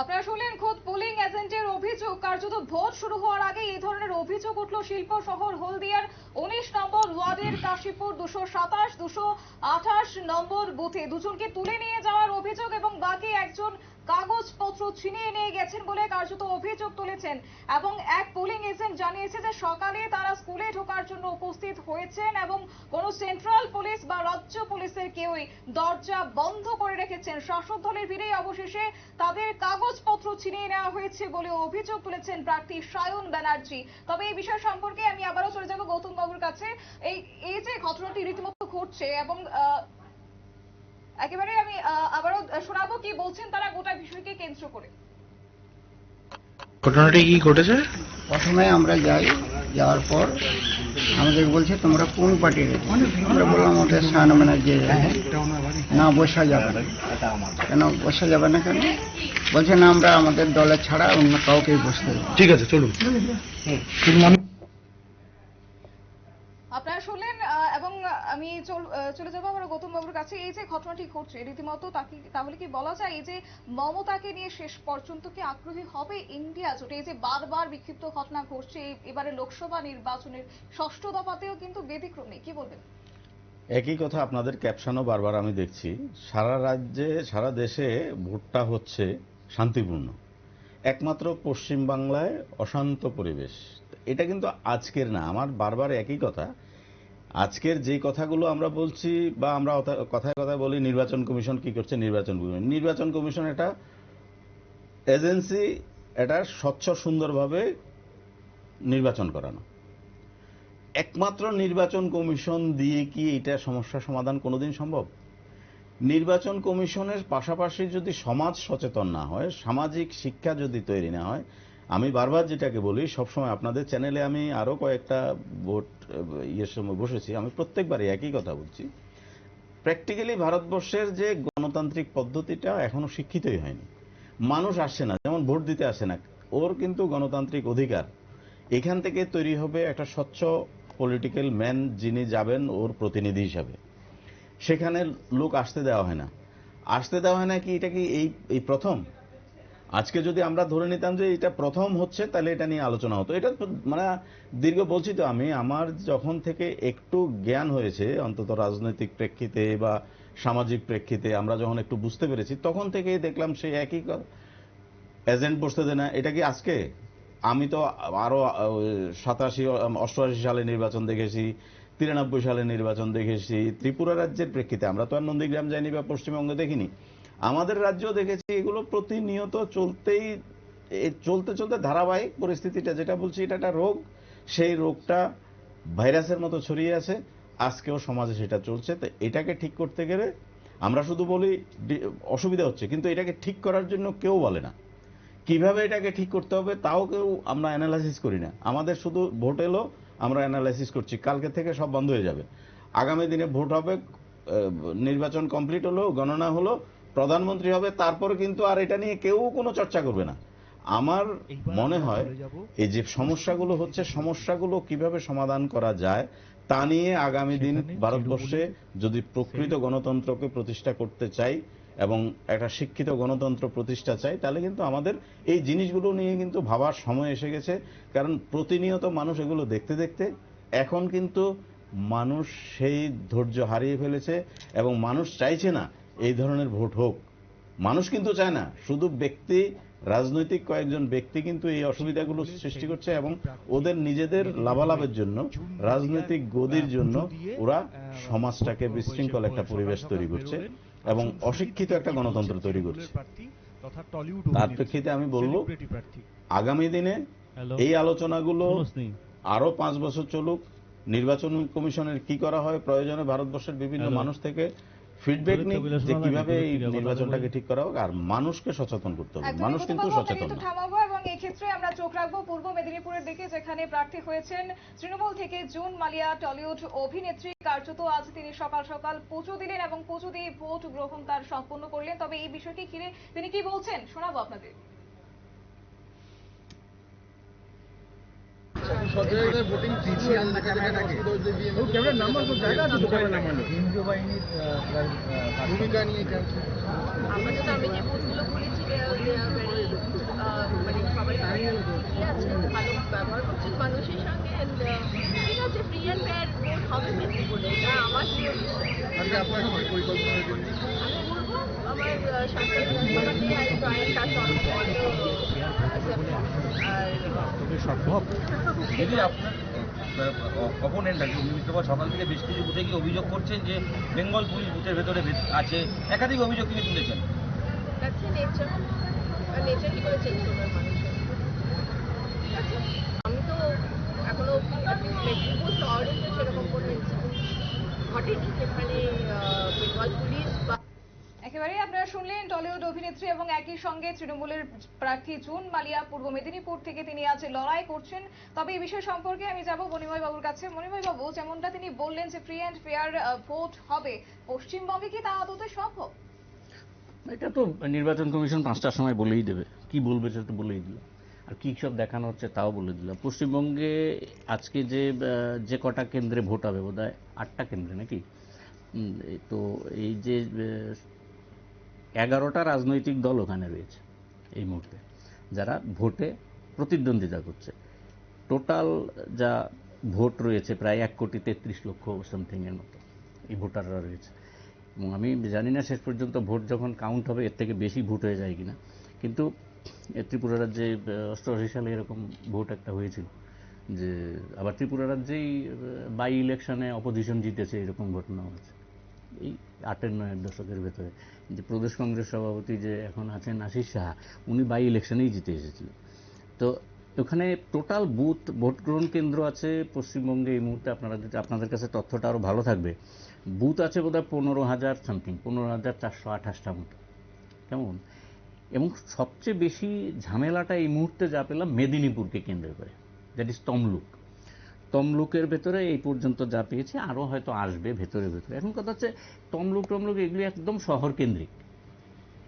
আপনারা শুনলেন খোদ পোলিং এজেন্টের অভিযোগ। কার্যত ভোট শুরু হওয়ার আগে এই ধরনের অভিযোগ উঠল শিল্প শহর হলদিয়ার 19 নম্বর ওয়ার্ডের কাশীপুর 227, 228 নম্বর বুথে দুজনকে তুলে নিয়ে যাওয়ার অভিযোগ, এবং বাকি একজন কাগজপত্র ছিনিয়ে নিয়ে গেছেন বলে কার্যত অভিযোগ তুলেছেন। এবং এক পোলিং এজেন্ট জানিয়েছে যে সকালে তারা স্কুলে ঢোকার জন্য উপস্থিত হয়েছেন, এবং কোন সেন্ট্রাল পুলিশ বা রাজ্য পুলিশের কেউই দরজা বন্ধ করে রেখেছেন। শাসক দলের ভিড়েই অবশেষে তাদের কাগজপত্র ছিনিয়ে নেওয়া হয়েছে বলে অভিযোগ তুলেছেন প্রার্থী সায়ন ব্যানার্জি। তবে এই বিষয় সম্পর্কে আমি আবারও চলে যাব গৌতম বাবুর কাছে। এই যে ঘটনাটি রীতিমতো ঘটছে, এবং একেবারে আমি আবারও শোনাবো কি বলছেন তারা গোটা বিষয়কে কেন্দ্র করে। ঘটনাটি কি ঘটেছে? প্রথমে আমরা যাওয়ার পর আমাদের বলছে তোমরা কোন পার্টির? আমরা বললাম ওদের সায়ন ব্যানার্জি। না, বসা যাবে না। কেন বসা যাবে না? কেন বলছে না, আমরা আমাদের দলে ছাড়া অন্য কাউকেই বসতে দেবো। ঠিক আছে, চলুন। আপনারা শুনলেন, এবং আমি চলে যাবো আমার গৌতম বাবুর কাছে। এই যে ঘটনাটি ঘটছে রীতিমতো তাহলে কি বলা যায় এই যে মমতাকে নিয়ে শেষ পর্যন্ত কি আগ্রহী হবে ইন্ডিয়া জোটে? এই যে বারবার বিক্ষিপ্ত ঘটনা ঘটছে, এবারে লোকসভা নির্বাচনের 6ষ্ঠ দফাতেও কিন্তু ব্যতিক্রম নেই, কি বলবেন? একই কথা আপনাদের ক্যাপশনও বারবার আমি দেখছি, সারা রাজ্যে সারা দেশে ভোটটা হচ্ছে শান্তিপূর্ণ, একমাত্র পশ্চিম বাংলায় অশান্ত পরিবেশ। এটা কিন্তু আজকের না, আমার বারবার একই কথা। আজকের যে কথাগুলো আমরা বলছি বা আমরা কথায় কথায় বলি নির্বাচন কমিশন কি করছে, নির্বাচন কমিশন এটা এজেন্সি, এটা স্বচ্ছ সুন্দরভাবে নির্বাচন করানো। একমাত্র নির্বাচন কমিশন দিয়ে কি এটা সমস্যা সমাধান কোনোদিন সম্ভব? নির্বাচন কমিশনের পাশাপাশি যদি সমাজ সচেতন না হয়, সামাজিক শিক্ষা যদি তৈরি না হয়, আমি বারবার যেটাকে বলি, সবসময় আপনাদের চ্যানেলে আমি আরো কয়েকটা ভোট সময় বসেছি, আমি প্রত্যেকবারই একই কথা বলছি, প্র্যাকটিক্যালি ভারতবর্ষের যে গণতান্ত্রিক পদ্ধতিটা এখনো শিক্ষিতই হয়নি। মানুষ আসছে না, যেমন ভোট দিতে আসে না, ওর কিন্তু গণতান্ত্রিক অধিকার। এখান থেকে তৈরি হবে একটা স্বচ্ছ পলিটিক্যাল ম্যান, যিনি যাবেন ওর প্রতিনিধি হিসাবে। সেখানে লোক আসতে দেওয়া হয় না। আসতে দেওয়া হয় না কি এটা কি এই প্রথম? আজকে যদি আমরা ধরে নিতাম যে এটা প্রথম হচ্ছে, তাহলে এটা নিয়ে আলোচনা হতো। এটা মানে দীর্ঘ বলছি তো আমি, আমার যখন থেকে একটু জ্ঞান হয়েছে, অন্তত রাজনৈতিক প্রেক্ষিতে বা সামাজিক প্রেক্ষিতে আমরা যখন একটু বুঝতে পেরেছি, তখন থেকেই দেখলাম সেই একই এজেন্ট বসতে দেয় না। এটা কি আজকে? আমি তো আরো 87-88 সালে নির্বাচন দেখেছি, 93 সালে নির্বাচন দেখেছি ত্রিপুরা রাজ্যের প্রেক্ষিতে। আমরা তো আর নন্দীগ্রাম যাইনি বা পশ্চিমবঙ্গে দেখিনি, আমাদের রাজ্য দেখেছি। এগুলো প্রতিনিয়ত চলতে চলতে ধারাবাহিক পরিস্থিতিটা, যেটা বলছি এটা একটা রোগ, সেই রোগটা ভাইরাসের মতো ছড়িয়ে আছে, আজকেও সমাজে সেটা চলছে। তো এটাকে ঠিক করতে গেলে আমরা শুধু বলি অসুবিধা হচ্ছে, কিন্তু এটাকে ঠিক করার জন্য কেউ বলে না কিভাবে এটাকে ঠিক করতে হবে, তাও কেউ আমরা অ্যানালাইসিস করি না। আমাদের শুধু ভোট এলো, আমরা অ্যানালাইসিস করছি, কালকে থেকে সব বন্ধ হয়ে যাবে। আগামী দিনে ভোট হবে, নির্বাচন কমপ্লিট হলো, গণনা হলো, প্রধানমন্ত্রী হবে, তারপর কিন্তু আর এটা নিয়ে কেউ কোনো চর্চা করবে না। আমার মনে হয় এই যে সমস্যাগুলো হচ্ছে, সমস্যাগুলো কিভাবে সমাধান করা যায় তা নিয়ে আগামী দিন ভারতবর্ষে যদি প্রকৃত গণতন্ত্রকে প্রতিষ্ঠা করতে চাই এবং একটা শিক্ষিত গণতন্ত্র প্রতিষ্ঠা চাই, তাহলে কিন্তু আমাদের এই জিনিসগুলো নিয়ে কিন্তু ভাবার সময় এসে গেছে। কারণ প্রতিনিয়ত মানুষ এগুলো দেখতে দেখতে এখন কিন্তু মানুষ সেই ধৈর্য হারিয়ে ফেলেছে এবং মানুষ চাইছে না এই ধরনের ভোট হোক। মানুষ কিন্তু চায় না, শুধু ব্যক্তি, রাজনৈতিক কয়েকজন ব্যক্তি কিন্তু এই অসুবিধাগুলো সৃষ্টি করছে এবং ওদের নিজেদের লাভালাভের জন্য, রাজনৈতিক গদির জন্য ওরা সমাজটাকে বিশৃঙ্খল একটা পরিবেশ তৈরি করছে এবং অশিক্ষিত একটা গণতন্ত্র তৈরি করছে। তার প্রেক্ষিতে আমি বলবো আগামী দিনে এই আলোচনাগুলো আরো 5 বছর চলুক। নির্বাচন কমিশনের কি করা হয়, প্রয়োজনে ভারতবর্ষের বিভিন্ন মানুষ থেকে ফিডব্যাক নিক যে কিভাবে এই নির্বাচনটাকে ঠিক করা হোক, আর মানুষকে সচেতন করতে হবে। মানুষ কিন্তু সচেতন না। থামাবো এবং এই ক্ষেত্রে আমরা চোখ রাখবো পূর্ব মেদিনীপুরের দিকে, যেখানে প্রার্থী হয়েছেন তৃণমূল থেকে জুন মালিয়া, টলিউড অভিনেত্রী। কার্যত আজ তিনি সকাল সকাল পুজো দিলেন এবং পুজো দিয়ে ভোট গ্রহণ তার সম্পন্ন করলেন। তবে এই বিষয়টি ঘিরে তিনি কি বলছেন শোনাবো আপনাদের। ভোটিং ভূমিকা নিয়ে আপাতত আমি যে বুথগুলো বলেছি মানে সবাই আছে, ভালো ব্যবহার করছেন মানুষের সঙ্গে, ঠিক আছে, ফ্রি অ্যান্ড ফেয়ার ভোট হবে মেদিনীপুরে, এটা আমার প্রিয় বিষয়। আপনার পরিকল্পনা আমি বলবো আমার সরকারি তার সম্ভব যদি আপনার অপোনেন্ট আছে, উনি সকাল থেকে বেশ কিছু বুথে গিয়ে অভিযোগ করছেন যে বেঙ্গল পুলিশ বুথের ভেতরে আছে, একাধিক অভিযোগ তিনি তুলেছেন। নেচার কি করে চেঞ্জ করবে মানুষের? ঠিক আছে, আমি তো এখনো মেদিনীপুর শহরে তো সেরকম কোনো ইনসিডেন্ট ঘটেনি যেখানে বেঙ্গল পুলিশ বা একেবারেই আপনারা শুনলেন টলিউড অভিনেত্রী এবং একই সঙ্গে তৃণমূলের প্রার্থী জুন মালিয়া পূর্ব মেদিনীপুর থেকে তিনি আজ লড়াই করছেন। তবে এই বিষয় সম্পর্কে আমি যাব মণিময় বাবুর কাছে। মণিময় বাবু, যেমনটা তিনি বললেন যে ফ্রি অ্যান্ড ফেয়ার ভোট হবে, পশ্চিমবঙ্গে কি তা আদতে সম্ভব? এটা তো নির্বাচন কমিশন 5টার সময় বলেই দেবে, কি বলবে সেটা তো বলেই দিল। আর কী সব দেখানো হচ্ছে তাও বলে দিলাম। পশ্চিমবঙ্গে আজকে যে কটা কেন্দ্রে ভোট হবে, বোধহয় 8টা কেন্দ্রে নাকি, তো এই যে 11টা রাজনৈতিক দল ওখানে রয়েছে এই মুহূর্তে, যারা ভোটে প্রতিদ্বন্দ্বিতা করছে। টোটাল যা ভোট রয়েছে প্রায় 1,33,00,000 সামথিংয়ের মতো এই ভোটাররা রয়েছে। এবং আমি জানি না শেষ পর্যন্ত ভোট যখন কাউন্ট হবে এর থেকে বেশি ভোট হয়ে যায় কিনা, কিন্তু ত্রিপুরা রাজ্যে 88 সালে এরকম ভোট একটা হয়েছিল, যে আবার ত্রিপুরা রাজ্যেই বাই ইলেকশনে অপোজিশন জিতেছে, এরকম ঘটনা হয়েছে এই 8-9 দশকের ভেতরে। যে প্রদেশ কংগ্রেস সভাপতি যে এখন আছেন আশিস সাহা, উনি বাই ইলেকশনেই জিতে এসেছিলেন। তো ওখানে টোটাল ভোট গ্রহণ কেন্দ্র আছে পশ্চিমবঙ্গে এই মুহূর্তে, আপনাদের কাছে তথ্যটা আরও ভালো থাকবে, বুথ আছে বোধহয় 15,000 সামথিং, 15,428টা মতো, কেমন। এবং সবচেয়ে বেশি ঝামেলাটা এই মুহূর্তে যা পেলাম মেদিনীপুরকে কেন্দ্র করে, দ্যাট ইজ তমলুকের ভেতরে এই পর্যন্ত যা পেয়েছে, আরও হয়তো আসবে ভেতরে। এখন কথা হচ্ছে তমলুক এগুলি একদম শহর কেন্দ্রিক।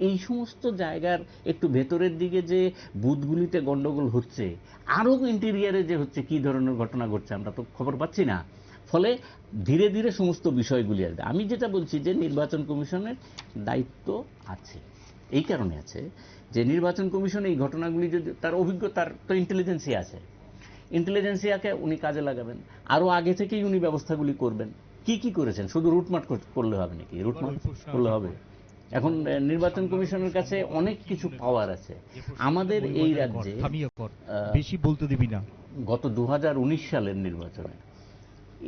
এই সমস্ত জায়গার একটু ভেতরের দিকে যে বুথগুলিতে গন্ডগোল হচ্ছে, আরও ইন্টেরিয়ারে যে হচ্ছে, কী ধরনের ঘটনা ঘটছে আমরা তো খবর পাচ্ছি না। ফলে ধীরে ধীরে সমস্ত বিষয়গুলি আসবে। আমি যেটা বলছি যে নির্বাচন কমিশনের দায়িত্ব আছে, এই কারণে আছে যে নির্বাচন কমিশন এই ঘটনাগুলি যদি তার অভিজ্ঞতার তো ইন্টেলিজেন্সিয়াকে উনি কাজে লাগাবেন, আরও আগে থেকেই উনি ব্যবস্থাগুলি করবেন। কি করেছেন, শুধু রুটমার্ট করলে হবে নাকি? রুটমার্ট করলে হবে? এখন নির্বাচন কমিশনের কাছে অনেক কিছু পাওয়ার আছে। আমাদের এই রাজ্যে বেশি বলতে দিবি না, গত 2019 সালের নির্বাচনে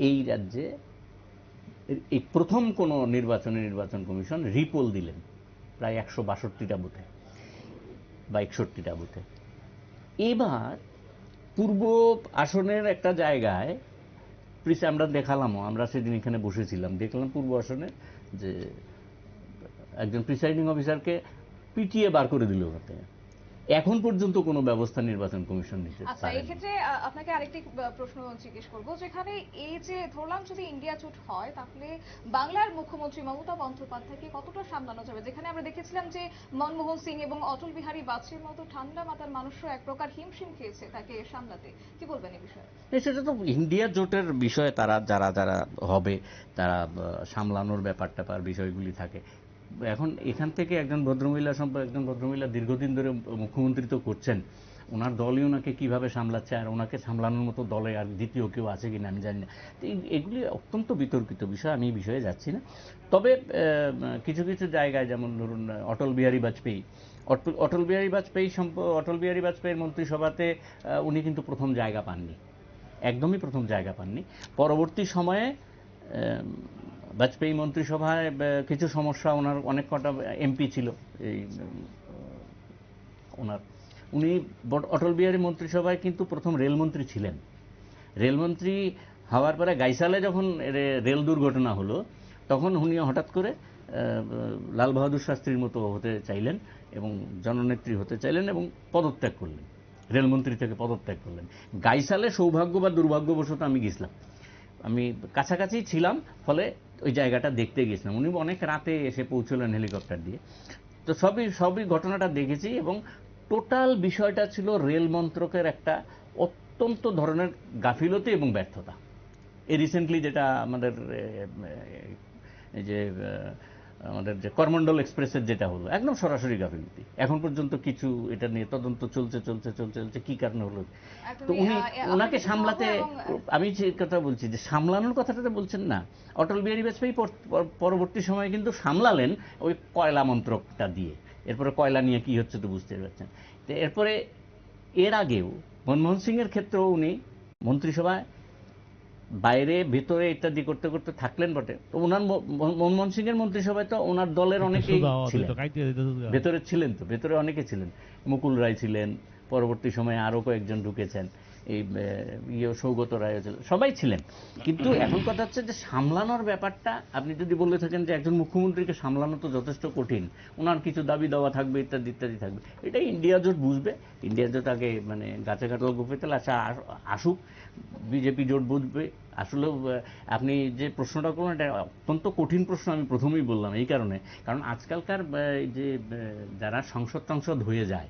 এই রাজ্যে এই প্রথম কোনো নির্বাচন কমিশন রিপোল দিলেন প্রায় 162টা বুথে বা 61টা বুথে। এবার পূর্ব আসনের একটা জায়গায় আমরা দেখালামও, আমরা সেদিন এখানে বসেছিলাম, দেখলাম পূর্ব আসনে যে একজন প্রিসাইডিং অফিসারকে পিটিয়ে বার করে দিল ওখানে। এখন পর্যন্ত কোনো ব্যবস্থা নির্বাচন কমিশন নিতে আচ্ছা, পারেনি। এই ক্ষেত্রে আপনাকে আরেকটি প্রশ্ন জিজ্ঞেস করব, যেখানে এই যে ধরলাম যদি ইন্ডিয়া জোট হয়, তাহলে বাংলার মুখ্যমন্ত্রী মমতা বন্দ্যোপাধ্যায়কে কতটা সামলানো যাবে? যেখানে আমরা দেখেছিলাম যে মনমোহন সিং এবং অটল বিহারী বাজপেয়ীর মতো ঠান্ডা মাথার মানুষও এক প্রকার হিমশিম খেয়েছে তাকে সামলাতে। কি বলবেন এই বিষয়ে? সেটা তো ইন্ডিয়া জোটের বিষয়ে যারা হবে তারা সামলানোর ব্যাপার বিষয়গুলি থাকে। এখন এখান থেকে একজন ভদ্রমহিলা দীর্ঘদিন ধরে মুখ্যমন্ত্রী করছেন, ওনার দলই ওনাকে কীভাবে সামলাচ্ছে, আর ওনাকে সামলানোর মতো দলে আর দ্বিতীয় কেউ আছে কিনা আমি জানি না। তো এগুলি অত্যন্ত বিতর্কিত বিষয়, আমি এই বিষয়ে যাচ্ছি না। তবে কিছু জায়গায়, যেমন ধরুন অটল বিহারী বাজপেয়ীর মন্ত্রিসভাতে উনি কিন্তু প্রথম জায়গা পাননি, একদমই প্রথম জায়গা পাননি। পরবর্তী সময়ে বাজপেয়ী মন্ত্রিসভায় কিছু সমস্যা, ওনার অনেক কটা এমপি ছিল এই উনি অটল বিহারী মন্ত্রিসভায় কিন্তু প্রথম রেলমন্ত্রী ছিলেন। রেলমন্ত্রী হওয়ার পরে গাইসালে যখন রেল দুর্ঘটনা হলো, তখন উনি হঠাৎ করে লাল বাহাদুর শাস্ত্রীর মতো হতে চাইলেন এবং জননেত্রী হতে চাইলেন এবং পদত্যাগ করলেন, রেলমন্ত্রী থেকে পদত্যাগ করলেন। গাইসালে সৌভাগ্য বা দুর্ভাগ্যবশত আমি গেছিলাম, আমি কাছাকাছি ছিলাম, ফলে ওই জায়গাটা দেখতে গেছিলাম। উনি অনেক রাতে এসে পৌঁছলেন হেলিকপ্টার দিয়ে। তো সবই ঘটনাটা দেখেছি, এবং টোটাল বিষয়টা ছিল রেল মন্ত্রকের একটা অত্যন্ত ধরনের গাফিলতি এবং ব্যর্থতা। এই রিসেন্টলি যেটা আমাদের যে করমণ্ডল এক্সপ্রেসের যেটা হলো, একদম সরাসরি গাফিলতি। এখন পর্যন্ত কিছু এটা নিয়ে তদন্ত চলছে কি কারণে হলো। তো ওনাকে সামলাতে, আমি যে কথা বলছি যে সামলানোর কথাটা বলছেন না, অটল বিহারী বাজপেয়ী পরবর্তী সময়ে কিন্তু সামলালেন ওই কয়লা মন্ত্রকটা দিয়ে। এরপরে কয়লা নিয়ে কি হচ্ছে তো বুঝতে পারছেন। তো এরপরে এর আগেও মনমোহন সিংয়ের ক্ষেত্রেও উনি মন্ত্রিসভায় বাইরে ভেতরে ইত্যাদি করতে থাকলেন বটে। তো ওনার মনমোহন সিংয়ের মন্ত্রিসভায় তো ওনার দলের অনেকেই ছিলেন, ভেতরে ছিলেন, তো ভেতরে অনেকে ছিলেন, মুকুল রায় ছিলেন, পরবর্তী সময়ে আরও কয়েকজন ঢুকেছেন, এই সৌগত রায় ছিলেন, সবাই ছিলেন। কিন্তু এখন কথা হচ্ছে যে সামলানোর ব্যাপারটা, আপনি যদি বলে থাকেন যে একজন মুখ্যমন্ত্রীকে সামলানো তো যথেষ্ট কঠিন, ওনার কিছু দাবি দেওয়া থাকবে, ইত্যাদি থাকবে, এটাই ইন্ডিয়া জোট বুঝবে। ইন্ডিয়া জোট আগে গাছে কাটল গোপে তেল আসুক, বিজেপি জোট বুঝবে। আসলে আপনি যে প্রশ্নটা করলেন এটা অত্যন্ত কঠিন প্রশ্ন, আমি প্রথমেই বললাম এই কারণে, কারণ আজকালকার যে যারা সংসদ হয়ে যায়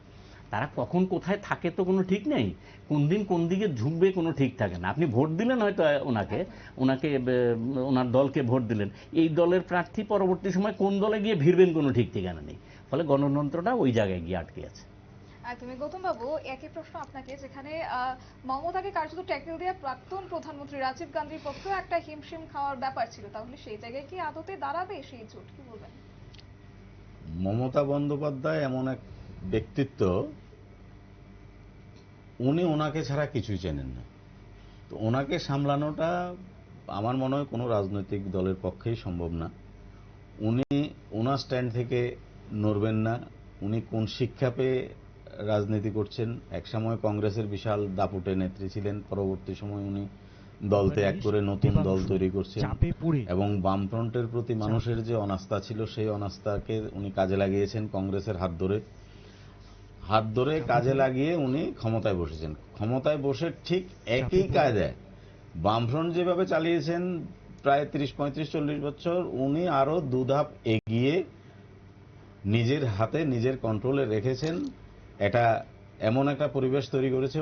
তারা কখন কোথায় থাকে তো কোনো ঠিক নেই, কোন দিন কোন দিকে ঝুঁকবে কোনো ঠিক থাকে না। আপনি ভোট দিলেন হয়তো ওনাকে ওনার দলকে ভোট দিলেন, এই দলের প্রার্থী পরবর্তী সময় কোন দলে গিয়ে ভিড়বেন কোনো ঠিক ঠিকানা নেই, ফলে গণতন্ত্রটা ওই জায়গায় গিয়ে আটকে আছে। একদমই। গৌতম বাবু, একই প্রশ্ন আপনাকে, যেখানে মমতাকে কার্যত ট্যাকেল দিয়ে প্রাক্তন প্রধানমন্ত্রী রাজীব গান্ধীর পক্ষেও একটা হিমশিম খাওয়ার ব্যাপার ছিল, তাহলে সেই জায়গায় কি আদতে দাঁড়াবে সেই জোট, কি বলবেন? মমতা বন্দ্যোপাধ্যায় এমন এক ব্যক্তিত্ব, উনি ওনাকে ছাড়া কিছুই চেনেন না। তো ওনাকে সামলানোটা আমার মনে হয় কোনো রাজনৈতিক দলের পক্ষেই সম্ভব না। উনি ওনার স্ট্যান্ড থেকে নড়বেন না। উনি কোন শিক্ষা পেয়ে রাজনীতি করছেন? একসময় কংগ্রেসের বিশাল দাপুটে নেত্রী ছিলেন, পরবর্তী সময় উনি দল ত্যাগ করে নতুন দল তৈরি করছেন এবং বামফ্রন্টের প্রতি মানুষের যে অনাস্থা ছিল সেই অনাস্থাকে উনি কাজে লাগিয়েছেন। কংগ্রেসের হাত ধরে কাজে লাগিয়ে উনি ক্ষমতায় বসেছেন। ক্ষমতায় বসে ঠিক একই কায়দায় বামফ্রন্ট যেভাবে চালিয়েছেন প্রায় 30-35-40 বছর, উনি আরো দুধাপ এগিয়ে নিজের হাতে নিজের কন্ট্রোলে রেখেছেন। এটা এমন একটা পরিবেশ তৈরি করেছে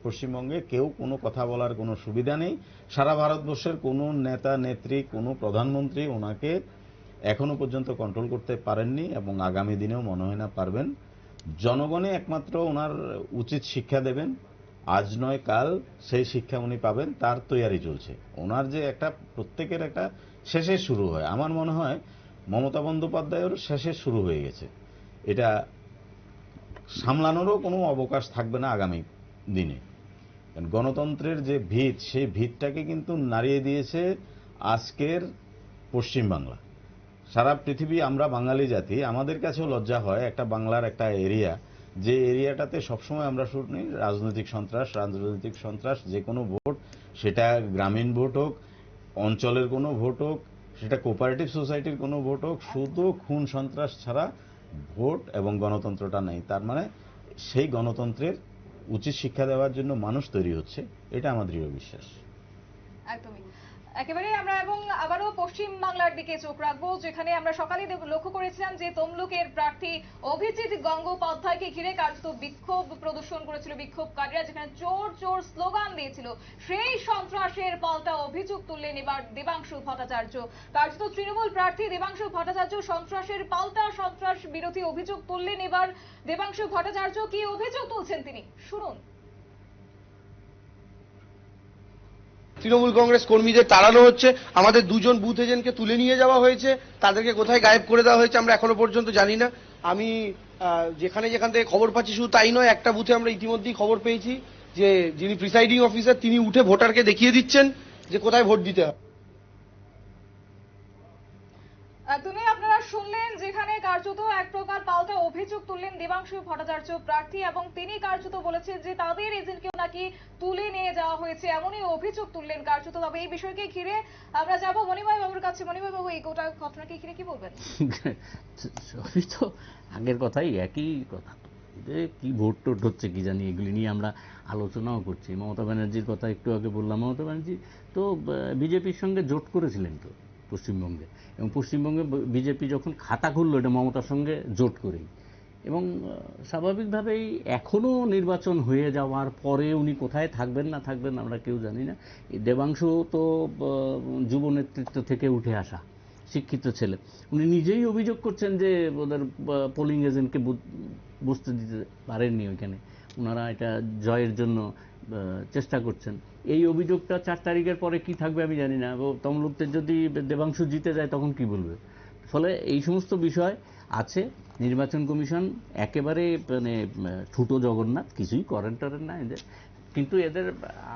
পশ্চিমবঙ্গে কেউ কোনো কথা বলার কোনো সুবিধা নেই। সারা ভারতবর্ষের কোনো নেতা নেত্রী, কোনো প্রধানমন্ত্রী ওনাকে এখনো পর্যন্ত কন্ট্রোল করতে পারেননি এবং আগামী দিনেও মনে হয় না পারবেন। জনগণই একমাত্র ওনার উচিত শিক্ষা দেবেন, আজ নয় কাল সেই শিক্ষা উনি পাবেন, তার তৈয়ারি চলছে। ওনার যে একটা প্রত্যেকের একটা শেষে শুরু হয়, আমার মনে হয় মমতা বন্দ্যোপাধ্যায়ের শেষে শুরু হয়ে গেছে। এটা সামলানোরও কোনো অবকাশ থাকবে না আগামী দিনে। গণতন্ত্রের যে ভিত, সেই ভিতটাকে কিন্তু নাড়িয়ে দিয়েছে আজকের পশ্চিমবাংলা। সারা পৃথিবী, আমরা বাঙালি জাতি, আমাদের কাছেও লজ্জা হয় একটা বাংলার একটা এরিয়া, যে এরিয়াটাতে সবসময় আমরা শুনি রাজনৈতিক সন্ত্রাস, যে কোনো ভোট, সেটা গ্রামীণ ভোট হোক, অঞ্চলের কোনো ভোট হোক, সেটা কোঅপারেটিভ সোসাইটির কোনো ভোট হোক, শুধু খুন সন্ত্রাস ছাড়া ভোট এবং গণতন্ত্রটা নেই। তার মানে সেই গণতন্ত্রের উচিত শিক্ষা দেওয়ার জন্য মানুষ তৈরি হচ্ছে, এটা আমার দৃঢ় বিশ্বাস। একদমই। একেবারে আমরা এবং আবারও পশ্চিম বাংলার দিকে চোখ রাখবো, যেখানে আমরা সকালে লক্ষ্য করেছিলাম যে তমলুকের প্রার্থী অভিজিৎ গঙ্গোপাধ্যায়কে ঘিরে কার্যত বিক্ষোভ প্রদর্শন করেছিল বিক্ষোভকারীরা, যেখানে চোর চোর স্লোগান দিয়েছিল। সেই সন্ত্রাসের পাল্টা অভিযোগ তুললেন এবার দেবাংশু ভট্টাচার্য। কার্যত তৃণমূল প্রার্থী দেবাংশু ভট্টাচার্য সন্ত্রাসের পাল্টা সন্ত্রাস বিরোধী অভিযোগ তুললেন এবার দেবাংশু ভট্টাচার্য। কি অভিযোগ তুলছেন তিনি, শুনুন। তৃণমূল কংগ্রেস কর্মীদের তাড়ানো হচ্ছে, আমাদের দুজন বুথ এজেন্টকে তুলে নিয়ে যাওয়া হয়েছে, তাদেরকে কোথায় গায়েব করে দেওয়া হয়েছে আমরা এখনো পর্যন্ত জানি না। আমি যেখান থেকে খবর পাচ্ছি শুধু তাই নয়, একটা বুথে আমরা ইতিমধ্যেই খবর পেয়েছি যে যিনি প্রিসাইডিং অফিসার তিনি উঠে ভোটারকে দেখিয়ে দিচ্ছেন যে কোথায় ভোট দিতে হবে। তুমি আপনারা শুনলেন, যেখানে কার্যত এক প্রকার পাল্টা অভিযোগ তুললেন দেবাংশু ভট্টাচার্য প্রার্থী, এবং তিনি কার্যত বলেছেন যে তাদের এজেন্টকেও নাকি তুলে নিয়ে যাওয়া হয়েছে, এমনই অভিযোগ তুললেন কার্যত। তবে এই বিষয়কে ঘিরে আমরা যাব মণিময় বাবুর কাছে। মণিময় বাবু, এই গোটা ঘটনাকে ঘিরে কি বলবেন? সবই তো আগের কথাই, একই কথা। কি ভোট টোট হচ্ছে কি জানি, এগুলি নিয়ে আমরা আলোচনাও করছি। মমতা ব্যানার্জির কথা একটু আগে বললাম, মমতা ব্যানার্জি তো বিজেপির সঙ্গে জোট করেছিলেন তো পশ্চিমবঙ্গে, এবং পশ্চিমবঙ্গে বিজেপি যখন খাতা খুললো এটা মমতার সঙ্গে জোট করেই, এবং স্বাভাবিকভাবেই এখনও নির্বাচন হয়ে যাওয়ার পরে উনি কোথায় থাকবেন না থাকবেন আমরা কেউ জানি না। দেবাংশু তো যুব নেতৃত্ব থেকে উঠে আসা শিক্ষিত ছেলে, উনি নিজেই অভিযোগ করছেন যে ওদের পোলিং এজেন্টকে বসতে দিতে পারেননি ওইখানে, ওনারা এটা জয়ের জন্য চেষ্টা করছেন। এই অভিযোগটা 4 তারিখের পরে কি থাকবে আমি জানি না। তমলুকতে যদি দেবাংশু জিতে যায় তখন কি বলবে? ফলে এই সমস্ত বিষয় আছে। নির্বাচন কমিশন একেবারে মানে ঠুটো জগন্নাথ, কিছুই করেন টরেন না এদের, কিন্তু এদের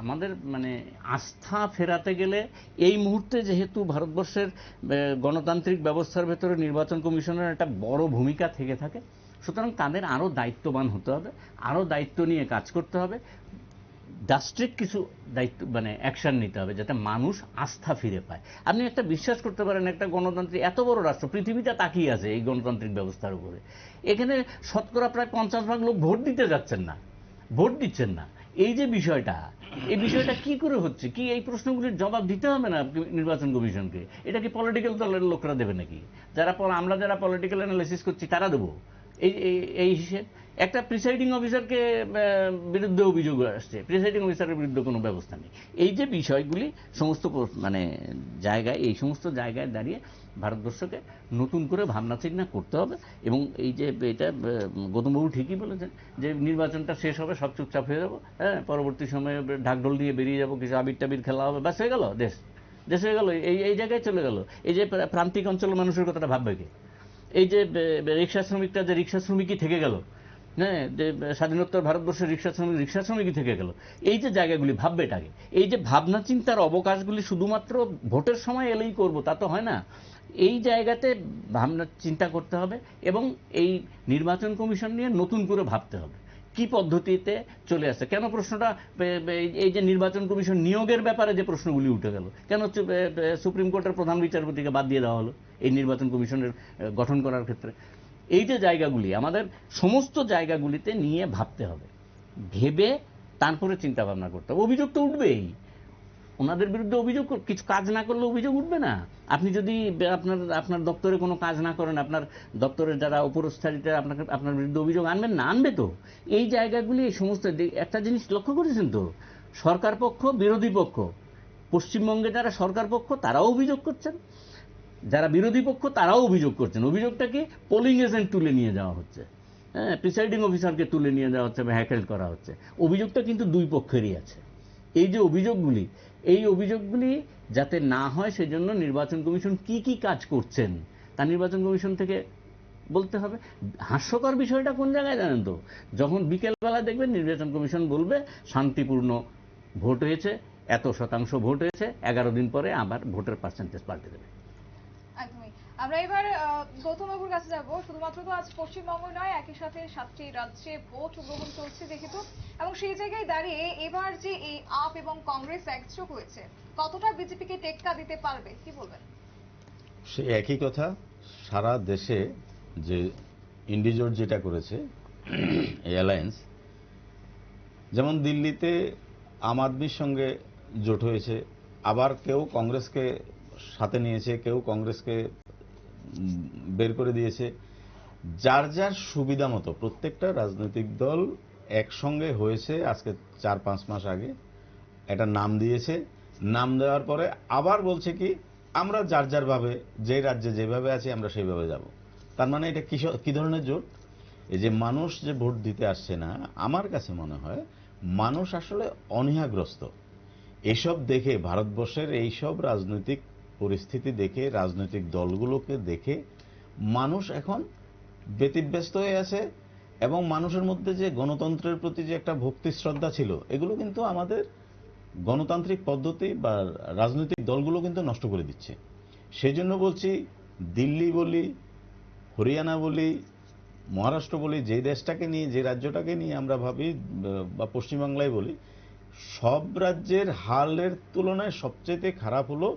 আমাদের মানে আস্থা ফেরাতে গেলে এই মুহূর্তে যেহেতু ভারতবর্ষের গণতান্ত্রিক ব্যবস্থার ভেতরে নির্বাচন কমিশনের একটা বড় ভূমিকা থেকে থাকে, সুতরাং তাদের আরও দায়িত্ববান হতে হবে, আরও দায়িত্ব নিয়ে কাজ করতে হবে, ড্রাস্টিক কিছু দায়িত্ব মানে অ্যাকশন নিতে হবে যাতে মানুষ আস্থা ফিরে পায়। আপনি একটা বিশ্বাস করতে পারেন, একটা গণতান্ত্রিক এত বড় রাষ্ট্র, পৃথিবীটা তাকিয়ে আছে এই গণতান্ত্রিক ব্যবস্থার উপরে, এখানে শতকরা প্রায় 50% লোক ভোট দিতে যাচ্ছেন না, ভোট দিচ্ছেন না। এই যে বিষয়টা, এই বিষয়টা কি করে হচ্ছে, কি এই প্রশ্নগুলির জবাব দিতে হবে না নির্বাচন কমিশনকে? এটা কি পলিটিক্যাল দলের লোকরা দেবে নাকি? আমরা যারা পলিটিক্যাল অ্যানালিসিস করছি তারা দেবো এই হিসেব? একটা প্রিসাইডিং অফিসারকে বিরুদ্ধে অভিযোগ আসছে, প্রিসাইডিং অফিসারের বিরুদ্ধে কোনো ব্যবস্থা নেই। এই যে বিষয়গুলি সমস্ত মানে জায়গায়, এই সমস্ত জায়গায় দাঁড়িয়ে ভারতবর্ষকে নতুন করে ভাবনা চিন্তা করতে হবে। এবং এই যে এটা গৌতমবাবু ঠিকই বলেছেন যে নির্বাচনটা শেষ হবে, সব চুপচাপ হয়ে যাবো, হ্যাঁ, পরবর্তী সময়ে ঢাকঢোল দিয়ে বেরিয়ে যাবো, কিছু আবির টাবির খেলা হবে, ব্যাস হয়ে গেল, দেশ হয়ে গেল, এই জায়গায় চলে গেল। এই যে প্রান্তিক অঞ্চলের মানুষের কথাটা ভাববে কে? এই যে রিক্সা শ্রমিকটা যে রিক্সা শ্রমিকই থেকে গেল, হ্যাঁ, যে স্বাধীনোত্তর ভারতবর্ষের রিক্সা শ্রমিকই থেকে গেল, এই যে জায়গাগুলি ভাববে এটাকে। এই যে ভাবনা চিন্তার অবকাশগুলি শুধুমাত্র ভোটের সময় এলেই করব তা তো হয় না। এই জায়গাতে ভাবনা চিন্তা করতে হবে এবং এই নির্বাচন কমিশন নিয়ে নতুন করে ভাবতে হবে কি পদ্ধতিতে চলে আসছে। কেন প্রশ্নটা, এই যে নির্বাচন কমিশন নিয়োগের ব্যাপারে যে প্রশ্নগুলি উঠে গেল, কেন সুপ্রিম কোর্টের প্রধান বিচারপতিকে বাদ দিয়ে দেওয়া হলো এই নির্বাচন কমিশনের গঠন করার ক্ষেত্রে? এই যে জায়গাগুলি, আমাদের সমস্ত জায়গাগুলিতে নিয়ে ভাবতে হবে, ভেবে তারপরে চিন্তা ভাবনা করতে হবে। অভিযোগ তো উঠবেই, ওনাদের বিরুদ্ধে অভিযোগ, কিছু কাজ না করলে অভিযোগ উঠবে না। আপনি যদি আপনার দপ্তরে কোনো কাজ না করেন, আপনার দপ্তরের যারা উপরস্থিত আপনার বিরুদ্ধে অভিযোগ আনবেন না, আনবে তো। এই জায়গাগুলি, এই সমস্ত, একটা জিনিস লক্ষ্য করেছেন তো, সরকার পক্ষ বিরোধী পক্ষ, পশ্চিমবঙ্গে যারা সরকার পক্ষ তারাও অভিযোগ করছেন, যারা বিরোধী পক্ষ তারাও অভিযোগ করছেন। অভিযোগটা কি? পোলিং এজেন্ট তুলে নিয়ে যাওয়া হচ্ছে, হ্যাঁ, প্রিসাইডিং অফিসারকে তুলে নিয়ে যাওয়া হচ্ছে বা হ্যাকেল করা হচ্ছে। অভিযোগটা কিন্তু দুই পক্ষেরই আছে। এই যে অভিযোগগুলি, এই অভিযোগগুলি যাতে না হয় সেজন্য নির্বাচন কমিশন কি কি কাজ করছেন তা নির্বাচন কমিশন থেকে বলতে হবে। হাস্যকর বিষয়টা কোন জায়গায় জানেন তো, যখন বিকেলবেলা দেখবেন নির্বাচন কমিশন বলবে শান্তিপূর্ণ ভোট হয়েছে, এত শতাংশ ভোট হয়েছে, 11 দিন পরে আবার ভোটের পার্সেন্টেজ পাল্টে দেবে। একদমই। আমরা এবার গৌতমবাবুর কাছে যাব। শুধুমাত্র তো আজ পশ্চিমবঙ্গ নয়, একই সাথে 7টি রাজ্যে ভোট গ্রহণ চলছে যেহেতু, এবং সেই জায়গায় দাঁড়িয়ে এবার যে এই আপ এবং কংগ্রেস একযোগ হয়েছে, কতটা বিজেপিকে টেক্কা দিতে পারবে, কি বলবেন? সে একই কথা, সারা দেশে যে ইন্ডিজোট যেটা করেছে এই অ্যালায়েন্স, যেমন দিল্লিতে আম আদমির সঙ্গে জোট হয়েছে, আবার কেউ কংগ্রেসকে সাথে নিয়েছে, কেউ কংগ্রেসকে বের করে দিয়েছে। যার যার সুবিধা মতো প্রত্যেকটা রাজনৈতিক দল একসঙ্গে হয়েছে। আজকে 4-5 মাস আগে একটা নাম দিয়েছে, নাম দেওয়ার পরে আবার বলছে কি আমরা যার যার ভাবে, যে রাজ্যে যেভাবে আছে আমরা সেইভাবে যাব। তার মানে এটা কি ধরনের জোট? এই যে মানুষ যে ভোট দিতে আসছে না, আমার কাছে মনে হয় মানুষ আসলে অনীহাগ্রস্ত। এসব দেখে, ভারতবর্ষের এইসব রাজনৈতিক পরিস্থিতি দেখে, রাজনৈতিক দলগুলোকে দেখে মানুষ এখন ব্যতিব্যস্ত হয়ে আছে। এবং মানুষের মধ্যে যে গণতন্ত্রের প্রতি যে একটা ভক্তি শ্রদ্ধা ছিল, এগুলো কিন্তু আমাদের গণতান্ত্রিক পদ্ধতি বা রাজনৈতিক দলগুলো কিন্তু নষ্ট করে দিচ্ছে। সেই জন্য বলছি, দিল্লি বলি, হরিয়ানা বলি, মহারাষ্ট্র বলি, যে দেশটাকে নিয়ে, যে রাজ্যটাকে নিয়ে আমরা ভাবি, বা পশ্চিমবাংলায় বলি, সব রাজ্যের হালের তুলনায় সবচেয়ে খারাপ হলো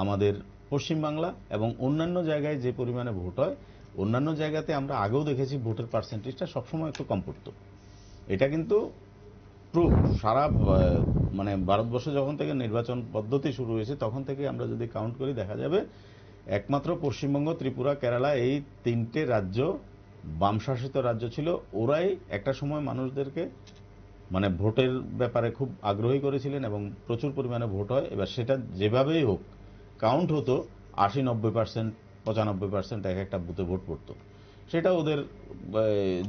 আমাদের পশ্চিমবাংলা। এবং অন্যান্য জায়গায় যে পরিমাণে ভোট হয়, অন্যান্য জায়গাতে আমরা আগেও দেখেছি ভোটের পার্সেন্টেজটা সবসময় একটু কম পড়তো। এটা কিন্তু প্রুফ। সারা মানে ভারতবর্ষে যখন থেকে নির্বাচন পদ্ধতি শুরু হয়েছে তখন থেকে আমরা যদি কাউন্ট করি দেখা যাবে একমাত্র পশ্চিমবঙ্গ, ত্রিপুরা, কেরালা, এই 3টে রাজ্য বামশাসিত রাজ্য ছিল। ওরাই একটা সময় মানুষদেরকে মানে ভোটের ব্যাপারে খুব আগ্রহী করেছিলেন এবং প্রচুর পরিমাণে ভোট হয়। এবার সেটা যেভাবেই হোক কাউন্ট হতো, 80-90%, 95% এক একটা বুথে ভোট পড়তো। সেটা ওদের,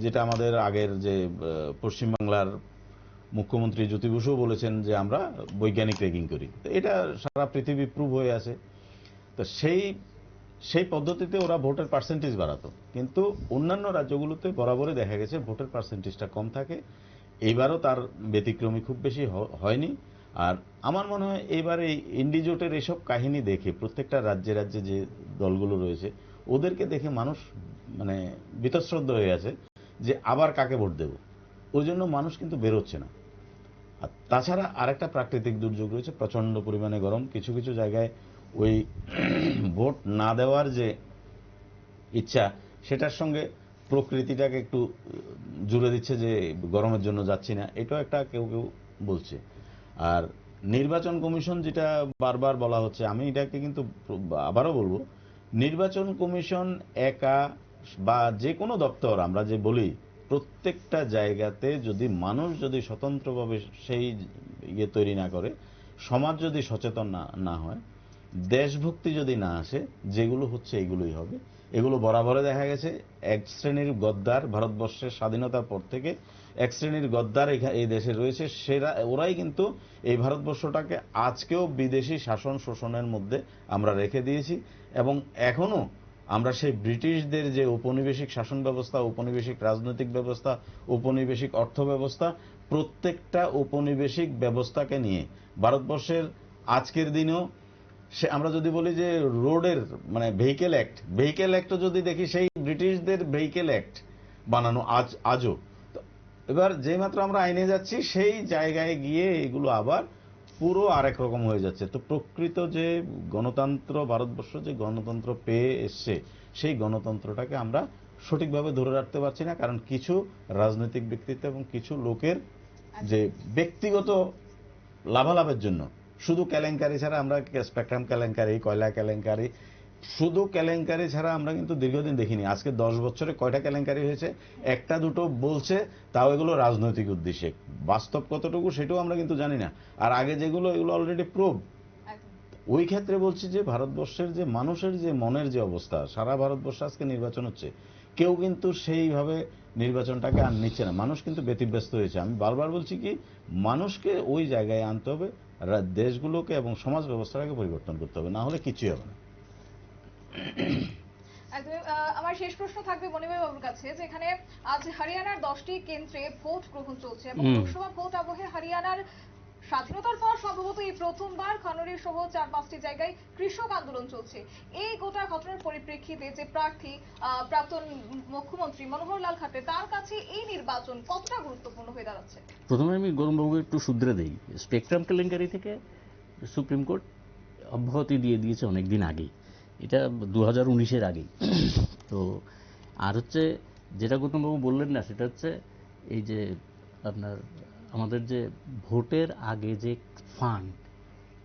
যেটা আমাদের আগের যে পশ্চিমবাংলার মুখ্যমন্ত্রী জ্যোতি বসুও বলেছেন যে আমরা বৈজ্ঞানিক রেগিং করি। তো এটা সারা পৃথিবী প্রুভ হয়ে আছে। তো সেই পদ্ধতিতে ওরা ভোটের পার্সেন্টেজ বাড়াতো, কিন্তু অন্যান্য রাজ্যগুলোতে বরাবরই দেখা গেছে ভোটের পার্সেন্টেজটা কম থাকে। এইবারও তার ব্যতিক্রমী খুব বেশি হয়নি। আর আমার মনে হয় এবার এই ইন্ডিজোটের এসব কাহিনী দেখে প্রত্যেকটা রাজ্যে রাজ্যে যে দলগুলো রয়েছে ওদেরকে দেখে মানুষ মানে বীতশ্রদ্ধ হয়ে আছে যে আবার কাকে ভোট দেব। ওই জন্য মানুষ কিন্তু বেরোচ্ছে না। আর তাছাড়া আরেকটা প্রাকৃতিক দুর্যোগ রয়েছে, প্রচন্ড পরিমাণে গরম। কিছু কিছু জায়গায় ওই ভোট না দেওয়ার যে ইচ্ছা, সেটার সঙ্গে প্রকৃতিটাকে একটু জুড়ে দিচ্ছে যে গরমের জন্য যাচ্ছি না, এটাও একটা কেউ কেউ বলছে। আর নির্বাচন কমিশন যেটা বারবার বলা হচ্ছে, আমি এটাকে কিন্তু আবারও বলবো, নির্বাচন কমিশন একা বা যে কোনো দপ্তর আমরা যে বলি প্রত্যেকটা জায়গাতে যদি মানুষ যদি স্বতন্ত্রভাবে সেই ইয়ে তৈরি না করে, সমাজ যদি সচেতন না হয়, দেশভক্তি যদি না আসে, যেগুলো হচ্ছে এগুলোই হবে। এগুলো বরাবরে দেখা গেছে। এক শ্রেণীর গদ্দার ভারতবর্ষের স্বাধীনতার পর থেকে এক শ্রেণীর গদ্দার এই দেশে রয়েছে, ওরাই কিন্তু এই ভারতবর্ষটাকে আজকেও বিদেশি শাসন শোষণের মধ্যে আমরা রেখে দিয়েছি। এবং এখনো আমরা সেই ব্রিটিশদের যে ঔপনিবেশিক শাসন ব্যবস্থা, ঔপনিবেশিক রাজনৈতিক ব্যবস্থা, ঔপনিবেশিক অর্থ ব্যবস্থা, প্রত্যেকটা ঔপনিবেশিক ব্যবস্থাকে নিয়ে ভারতবর্ষের আজকের দিনেও আমরা যদি বলি যে রোডের মানে ভেহিকেল অ্যাক্টও যদি দেখি, সেই ব্রিটিশদের ভেহিকেল অ্যাক্ট বানানো আজও। এবার যেই মাত্র আমরা আইনে যাচ্ছি, সেই জায়গায় গিয়ে এগুলো আবার পুরো আরেক রকম হয়ে যাচ্ছে। তো প্রকৃত যে গণতন্ত্র, ভারতবর্ষ যে গণতন্ত্র পেয়ে এসছে, সেই গণতন্ত্রটাকে আমরা সঠিকভাবে ধরে রাখতে পারছি না, কারণ কিছু রাজনৈতিক ব্যক্তিত্ব এবং কিছু লোকের যে ব্যক্তিগত লাভালাভের জন্য শুধু কেলেঙ্কারি ছাড়া, আমরা স্পেকট্রাম কেলেঙ্কারি, কয়লা কেলেঙ্কারি, শুধু কেলেঙ্কারি ছাড়া আমরা কিন্তু দীর্ঘদিন দেখিনি। আজকে 10 বছরে কয়টা কেলেঙ্কারি হয়েছে? একটা দুটো বলছে, তাও এগুলো রাজনৈতিক উদ্দেশ্যে। বাস্তব কতটুকু সেটাও আমরা কিন্তু জানি না। আর আগে যেগুলো, এগুলো অলরেডি প্রুভ। ওই ক্ষেত্রে বলছি যে ভারতবর্ষের যে মানুষের যে মনের যে অবস্থা, সারা ভারতবর্ষে আজকে নির্বাচন হচ্ছে, কেউ কিন্তু সেইভাবে নির্বাচনটাকে আর নিচ্ছে না। মানুষ কিন্তু ব্যতিব্যস্ত হয়েছে। আমি বারবার বলছি কি, মানুষকে ওই জায়গায় আনতে হবে, দেশগুলোকে এবং সমাজ ব্যবস্থাটাকে পরিবর্তন করতে হবে, না হলে কিছুই হবে না। আমার শেষ প্রশ্ন থাকবে মনিভাই বাবুর কাছে, যেখানে আজ হরিয়ানার 10টি কেন্দ্রে ভোট গ্রহণ চলছে এবং লোকসভা ভোট আবহে হরিয়ানার স্বাধীনতার পর সম্ভবত এই প্রথমবার খনরি সহ 4-5টি জায়গায় কৃষক আন্দোলন চলছে। এই গোটা ঘটনার পরিপ্রেক্ষিতে যে প্রার্থী প্রাক্তন মুখ্যমন্ত্রী মনোহর লাল খাট্টার, তার কাছে এই নির্বাচন কতটা গুরুত্বপূর্ণ হয়ে দাঁড়াচ্ছে? প্রথমে আমি গৌরমবাবুকে একটু শুধরে দেই। স্পেকট্রাম কেলেঙ্কারি থেকে সুপ্রিম কোর্ট অব্যাহতি দিয়ে দিয়েছে অনেকদিন আগেই, এটা 2019-এর আগেই। তো আর হচ্ছে যেটা গৌতমবাবু বললেন না, সেটা হচ্ছে এই যে আপনার আমাদের যে ভোটের আগে যে ফান্ড,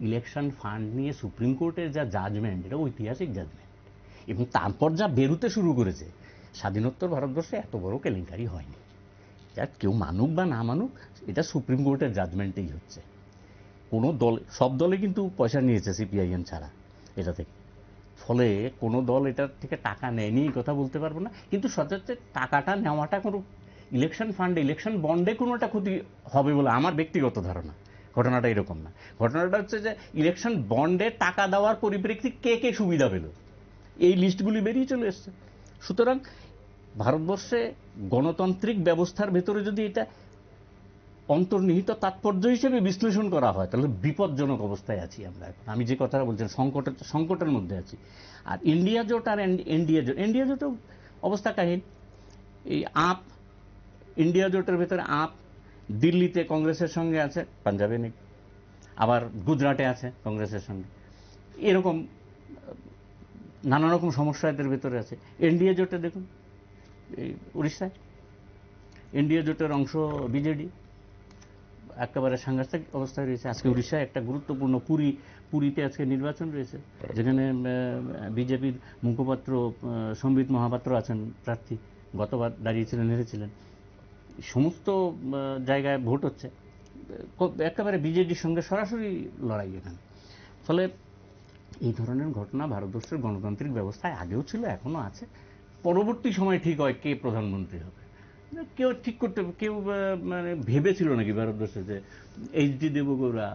ইলেকশন ফান্ড নিয়ে সুপ্রিম কোর্টের যা জাজমেন্ট, এটা ঐতিহাসিক জাজমেন্ট। এবং তারপর যা বেরোতে শুরু করেছে, স্বাধীনোত্তর ভারতবর্ষে এত বড় কেলেঙ্কারি হয়নি। যা কেউ মানুক বা না মানুক, এটা সুপ্রিম কোর্টের জাজমেন্টেই হচ্ছে। কোনো দল, সব দলে কিন্তু পয়সা নিয়েছে সিপিআইএম ছাড়া এটা থেকে। ফলে কোনো দল এটার থেকে টাকা নেয়নি এই কথা বলতে পারবো না, কিন্তু সচরাচর টাকাটা নেওয়াটা কোনো ইলেকশন ফান্ডে, ইলেকশন বন্ডে কোনো একটা ক্ষতি হবে বলে আমার ব্যক্তিগত ধারণা। ঘটনাটা এরকম না। ঘটনাটা হচ্ছে যে ইলেকশন বন্ডে টাকা দেওয়ার পরিপ্রেক্ষিতে কে কে সুবিধা পেল, এই লিস্টগুলি বেরিয়ে চলে এসছে। সুতরাং ভারতবর্ষে গণতান্ত্রিক ব্যবস্থার ভেতরে যদি এটা অন্তর্নিহিত তাৎপর্য হিসেবে বিশ্লেষণ করা হয়, তাহলে বিপজ্জনক অবস্থায় আছি আমরা এখন। আমি যে কথাটা বলছিলাম, সংকটের মধ্যে আছি। আর ইন্ডিয়া জোট আর এনডিএ জোটেও অবস্থা কাহিল। এই আপ, ইন্ডিয়া জোটের ভেতরে আপ দিল্লিতে কংগ্রেসের সঙ্গে আছে, পাঞ্জাবে নেই, আবার গুজরাটে আছে কংগ্রেসের সঙ্গে। এরকম নানা রকম সমস্যা এদের ভেতরে আছে। এনডিএ জোটে দেখুন, এই উড়িষ্যায় এনডিএ জোটের অংশ বিজেডি, একেবারে সাংঘাতিক অবস্থায় রয়েছে। আজকে উড়িষ্যায় একটা গুরুত্বপূর্ণ পুরীতে আজকে নির্বাচন রয়েছে, যেখানে বিজেপির মুখপাত্র সম্বিত মহাপাত্র আছেন প্রার্থী, গতবার দাঁড়িয়েছিলেন, হেরেছিলেন। সমস্ত জায়গায় ভোট হচ্ছে, একেবারে বিজেডির সঙ্গে সরাসরি লড়াই এখানে। ফলে এই ধরনের ঘটনা ভারতবর্ষের গণতান্ত্রিক ব্যবস্থায় আগেও ছিল, এখনো আছে। পরবর্তী সময় ঠিক হয় কে প্রধানমন্ত্রী হবে, কেউ ঠিক করতে, কেউ মানে ভেবেছিল নাকি ভারতবর্ষে যে এইচডি দেবগৌড়া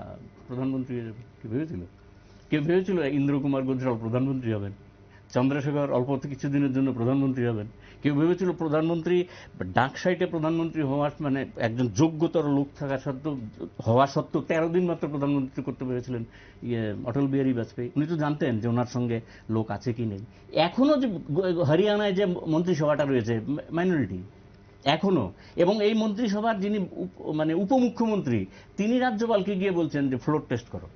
প্রধানমন্ত্রী, কি ভেবেছিল? কেউ ভেবেছিল ইন্দ্র কুমার গুজরাল প্রধানমন্ত্রী হবেন, চন্দ্রশেখর অল্প কিছুদিনের জন্য প্রধানমন্ত্রী হবেন? কেউ ভেবেছিল প্রধানমন্ত্রী ডাক সাইটে প্রধানমন্ত্রী হওয়ার মানে একজন যোগ্যতর লোক থাকা সত্ত্বেও, হওয়া সত্ত্বেও 13 দিন মাত্র প্রধানমন্ত্রী করতে পেরেছিলেন অটল বিহারী বাজপেয়ী। উনি তো জানতেন যে ওনার সঙ্গে লোক আছে কি নেই। এখনো যে হরিয়ানায় যে মন্ত্রিসভাটা রয়েছে মাইনরিটি এখনো, এবং এই মন্ত্রিসভার যিনি মানে উপমুখ্যমন্ত্রী, তিনি রাজ্যপালকে গিয়ে বলছেন যে ফ্লোর টেস্ট করো।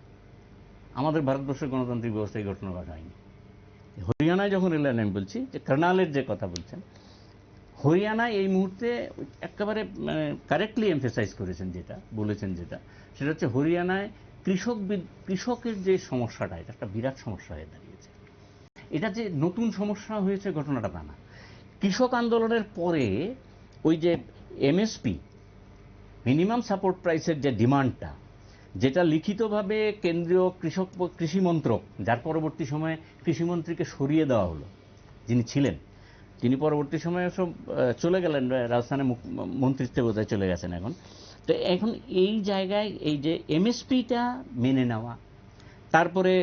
আমাদের ভারতবর্ষের গণতান্ত্রিক ব্যবস্থায় এই ঘটনা ঘটায়নি। হরিয়ানায় যখন এলেন, আমি বলছি যে কর্নালের যে কথা বলছেন, হরিয়ানায় এই মুহূর্তে একেবারে মানে কারেক্টলি এমফেসাইজ করেছেন যেটা বলেছেন, সেটা হচ্ছে হরিয়ানায় কৃষকের যে সমস্যাটা, এটা একটা বিরাট সমস্যা হয়ে দাঁড়িয়েছে। এটা যে নতুন সমস্যা হয়েছে ঘটনাটা তা না। কৃষক আন্দোলনের পরে ওই যে এমএসপি মিনিমাম সাপোর্ট প্রাইসের যে ডিমান্ডটা, যেটা লিখিতভাবে কেন্দ্রীয় কৃষি মন্ত্রক, যার পরবর্তী সময়ে কৃষিমন্ত্রীকে সরিয়ে দেওয়া হলো, যিনি ছিলেন, তিনি পরবর্তী সময়ে সব চলে গেলেন, রাজস্থানে মন্ত্রিত্বে বোধহয় চলে গেছেন এখন। তো এখন এই জায়গায় এই যে এমএসপিটা মেনে নেওয়া, তারপরে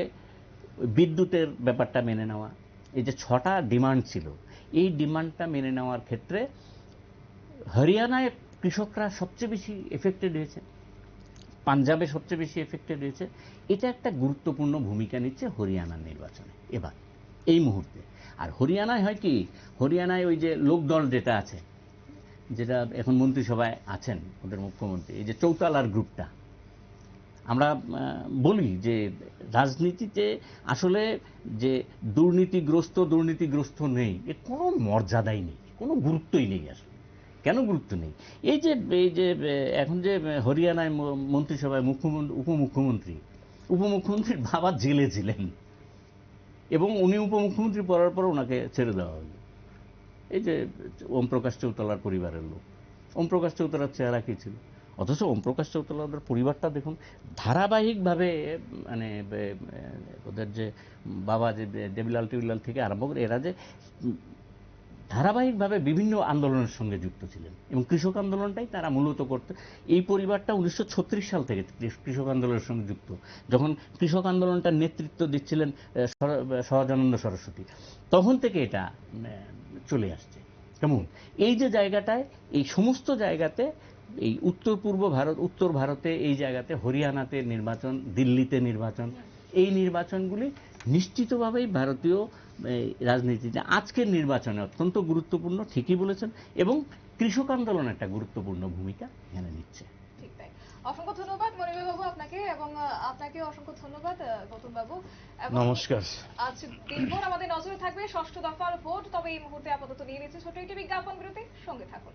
বিদ্যুতের ব্যাপারটা মেনে নেওয়া, এই যে 6টা ডিমান্ড ছিল, এই ডিমান্ডটা মেনে নেওয়ার ক্ষেত্রে হরিয়ানায় কৃষকরা সবচেয়ে বেশি এফেক্টেড হয়েছে, পাঞ্জাবে সবচেয়ে বেশি এফেক্টেড হয়েছে। এটা একটা গুরুত্বপূর্ণ ভূমিকা নিচ্ছে হরিয়ানার নির্বাচনে এবার এই মুহূর্তে। আর হরিয়ানায় হয় কি, হরিয়ানায় ওই যে লোকদল যেটা আছে, যেটা এখন মন্ত্রিসভায় আছেন ওদের মুখ্যমন্ত্রী, এই যে চৌতালার গ্রুপটা, আমরা বলি যে রাজনীতিতে আসলে যে দুর্নীতিগ্রস্ত নেই, এর কোনো মর্যাদাই নেই, কোনো গুরুত্বই নেই আসলে। কেন গুরুত্ব নেই? এই যে এখন যে হরিয়ানায় মন্ত্রিসভায় উপমুখ্যমন্ত্রীর বাবা জেলে ছিলেন এবং উনি উপমুখ্যমন্ত্রী পড়ার পর ওনাকে ছেড়ে দেওয়া হলো। এই যে ওম প্রকাশ চৌতালার পরিবারের লোক, ওম প্রকাশ চৌতালার চেহারা কি ছিল? অথচ ওম প্রকাশ চৌতালার পরিবারটা দেখুন ধারাবাহিকভাবে, মানে ওদের যে বাবা যে দেবিলাল টেবিলাল থেকে আরম্ভ করে এরা যে ধারাবাহিকভাবে বিভিন্ন আন্দোলনের সঙ্গে যুক্ত ছিলেন এবং কৃষক আন্দোলনটাই তারা মূলত করতে। এই পরিবারটা 1936 সাল থেকে কৃষক আন্দোলনের সঙ্গে যুক্ত, যখন কৃষক আন্দোলনটার নেতৃত্ব দিচ্ছিলেন সহজানন্দ সরস্বতী, তখন থেকে এটা চলে আসছে। কেমন এই যে জায়গাটায়, এই সমস্ত জায়গাতে, এই উত্তর ভারতে এই জায়গাতে, হরিয়ানাতে নির্বাচন, দিল্লিতে নির্বাচন, এই নির্বাচনগুলি নিশ্চিতভাবেই ভারতীয় রাজনীতিতে আজকের নির্বাচনে অত্যন্ত গুরুত্বপূর্ণ, ঠিকই বলেছেন, এবং কৃষক আন্দোলন একটা গুরুত্বপূর্ণ ভূমিকা এখানে নিচ্ছে। ঠিক তাই। অসংখ্য ধন্যবাদ মনিবের বাবু আপনাকে, এবং আপনাকে অসংখ্য ধন্যবাদ গৌতম বাবু। নমস্কার। আজ দিনভর আমাদের নজরে থাকবে ষষ্ঠ দফার ভোট। তবে এই মুহূর্তে আপাতত নিয়ে নিচ্ছে ছোট একটি বিজ্ঞাপন বিরতি, সঙ্গে থাকুন।